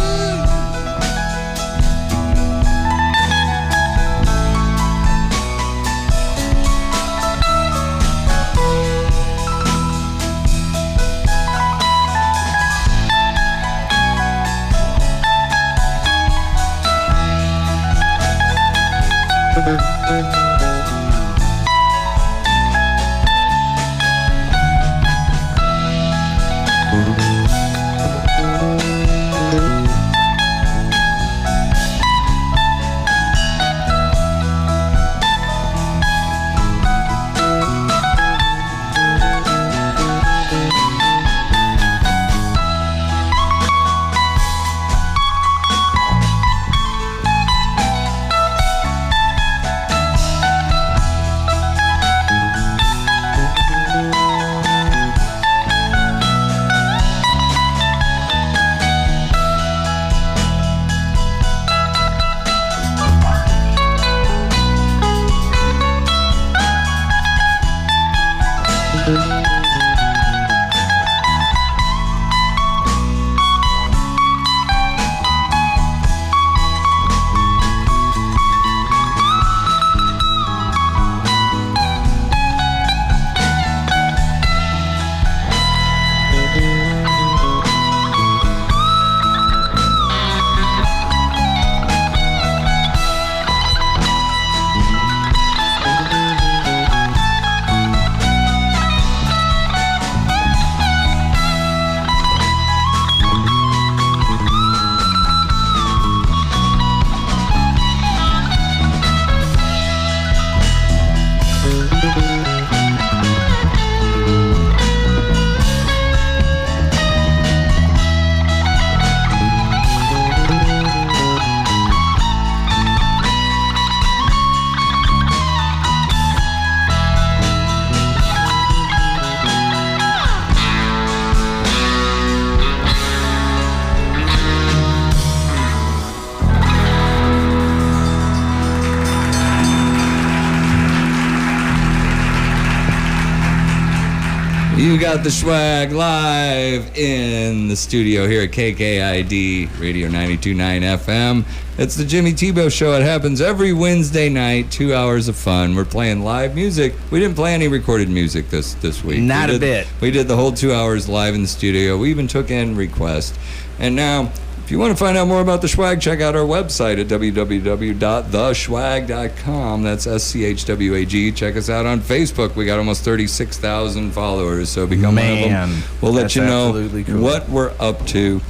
S2: We got the SCHWAG live in the studio here at KKID Radio 92.9 FM. It's the Jimmy Tebeau Show. It happens every Wednesday night, 2 hours of fun. We're playing live music. We didn't play any recorded music this week.
S3: Not a bit.
S2: We did the whole 2 hours live in the studio. We even took in requests. And now, if you want to find out more about the SCHWAG, check out our website at www.theschwag.com. That's SCHWAG. Check us out on Facebook. We got almost 36,000 followers, so become one of them. We'll let you know what we're up to.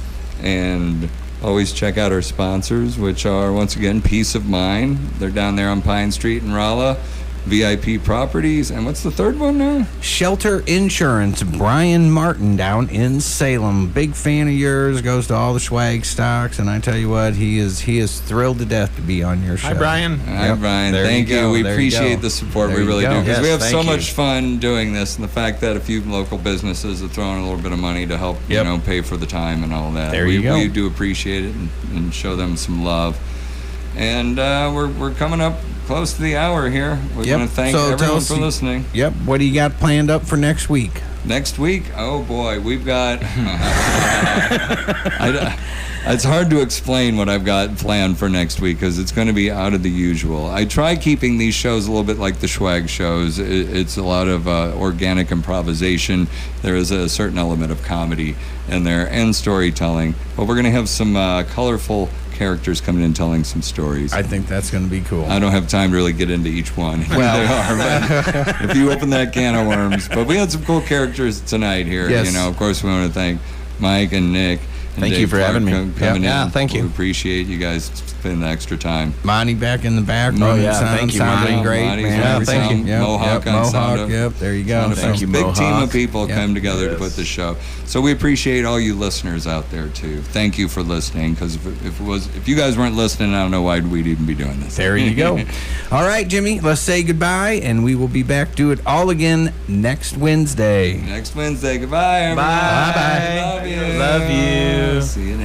S2: And always check out our sponsors, which are, once again, Peace of Mind. They're down there on Pine Street in Rolla. VIP Properties, and what's the third one now?
S3: Shelter Insurance, Brian Martin down in Salem. Big fan of yours, goes to all the SCHWAG stocks, and I tell you what, he is thrilled to death to be on your show.
S5: Hi, Brian.
S2: Hi, Brian. Thank you. We appreciate the support. We really do, because we have so much fun doing this, and the fact that a few local businesses are throwing a little bit of money to help, pay for the time and all that. We do appreciate it and show them some love. And we're coming up close to the hour here. We want to thank everyone for listening.
S3: Yep. What do you got planned up for next week?
S2: Next week? Oh, boy. We've got... It's hard to explain what I've got planned for next week because it's going to be out of the usual. I try keeping these shows a little bit like the SCHWAG shows. It's a lot of organic improvisation. There is a certain element of comedy in there and storytelling. But we're going to have some colorful characters coming in telling some stories.
S3: I think that's going to be cool.
S2: I don't have time to really get into each one. Well, they are, but if you open that can of worms. But we had some cool characters tonight here.
S3: Yes.
S2: Of course, we want to thank Mike and Nick.
S9: Thank you for having me.
S2: Coming in.
S4: Thank you.
S2: We appreciate you guys spending the extra time.
S3: Monty back in the back.
S9: Thank you,
S3: sounding great, man.
S2: Thank you. Mohawk on sound.
S3: There you go.
S2: Thank you, Mohawk. Big team of people come together to put this show. So we appreciate all you listeners out there too. Thank you for listening, because if you guys weren't listening, I don't know why we'd even be doing this.
S3: There you go. All right, Jimmy, let's say goodbye, and we will be back. Do it all again next Wednesday.
S2: Next Wednesday. Goodbye, everyone.
S4: Bye.
S2: Love you.
S4: Love you.
S2: See you next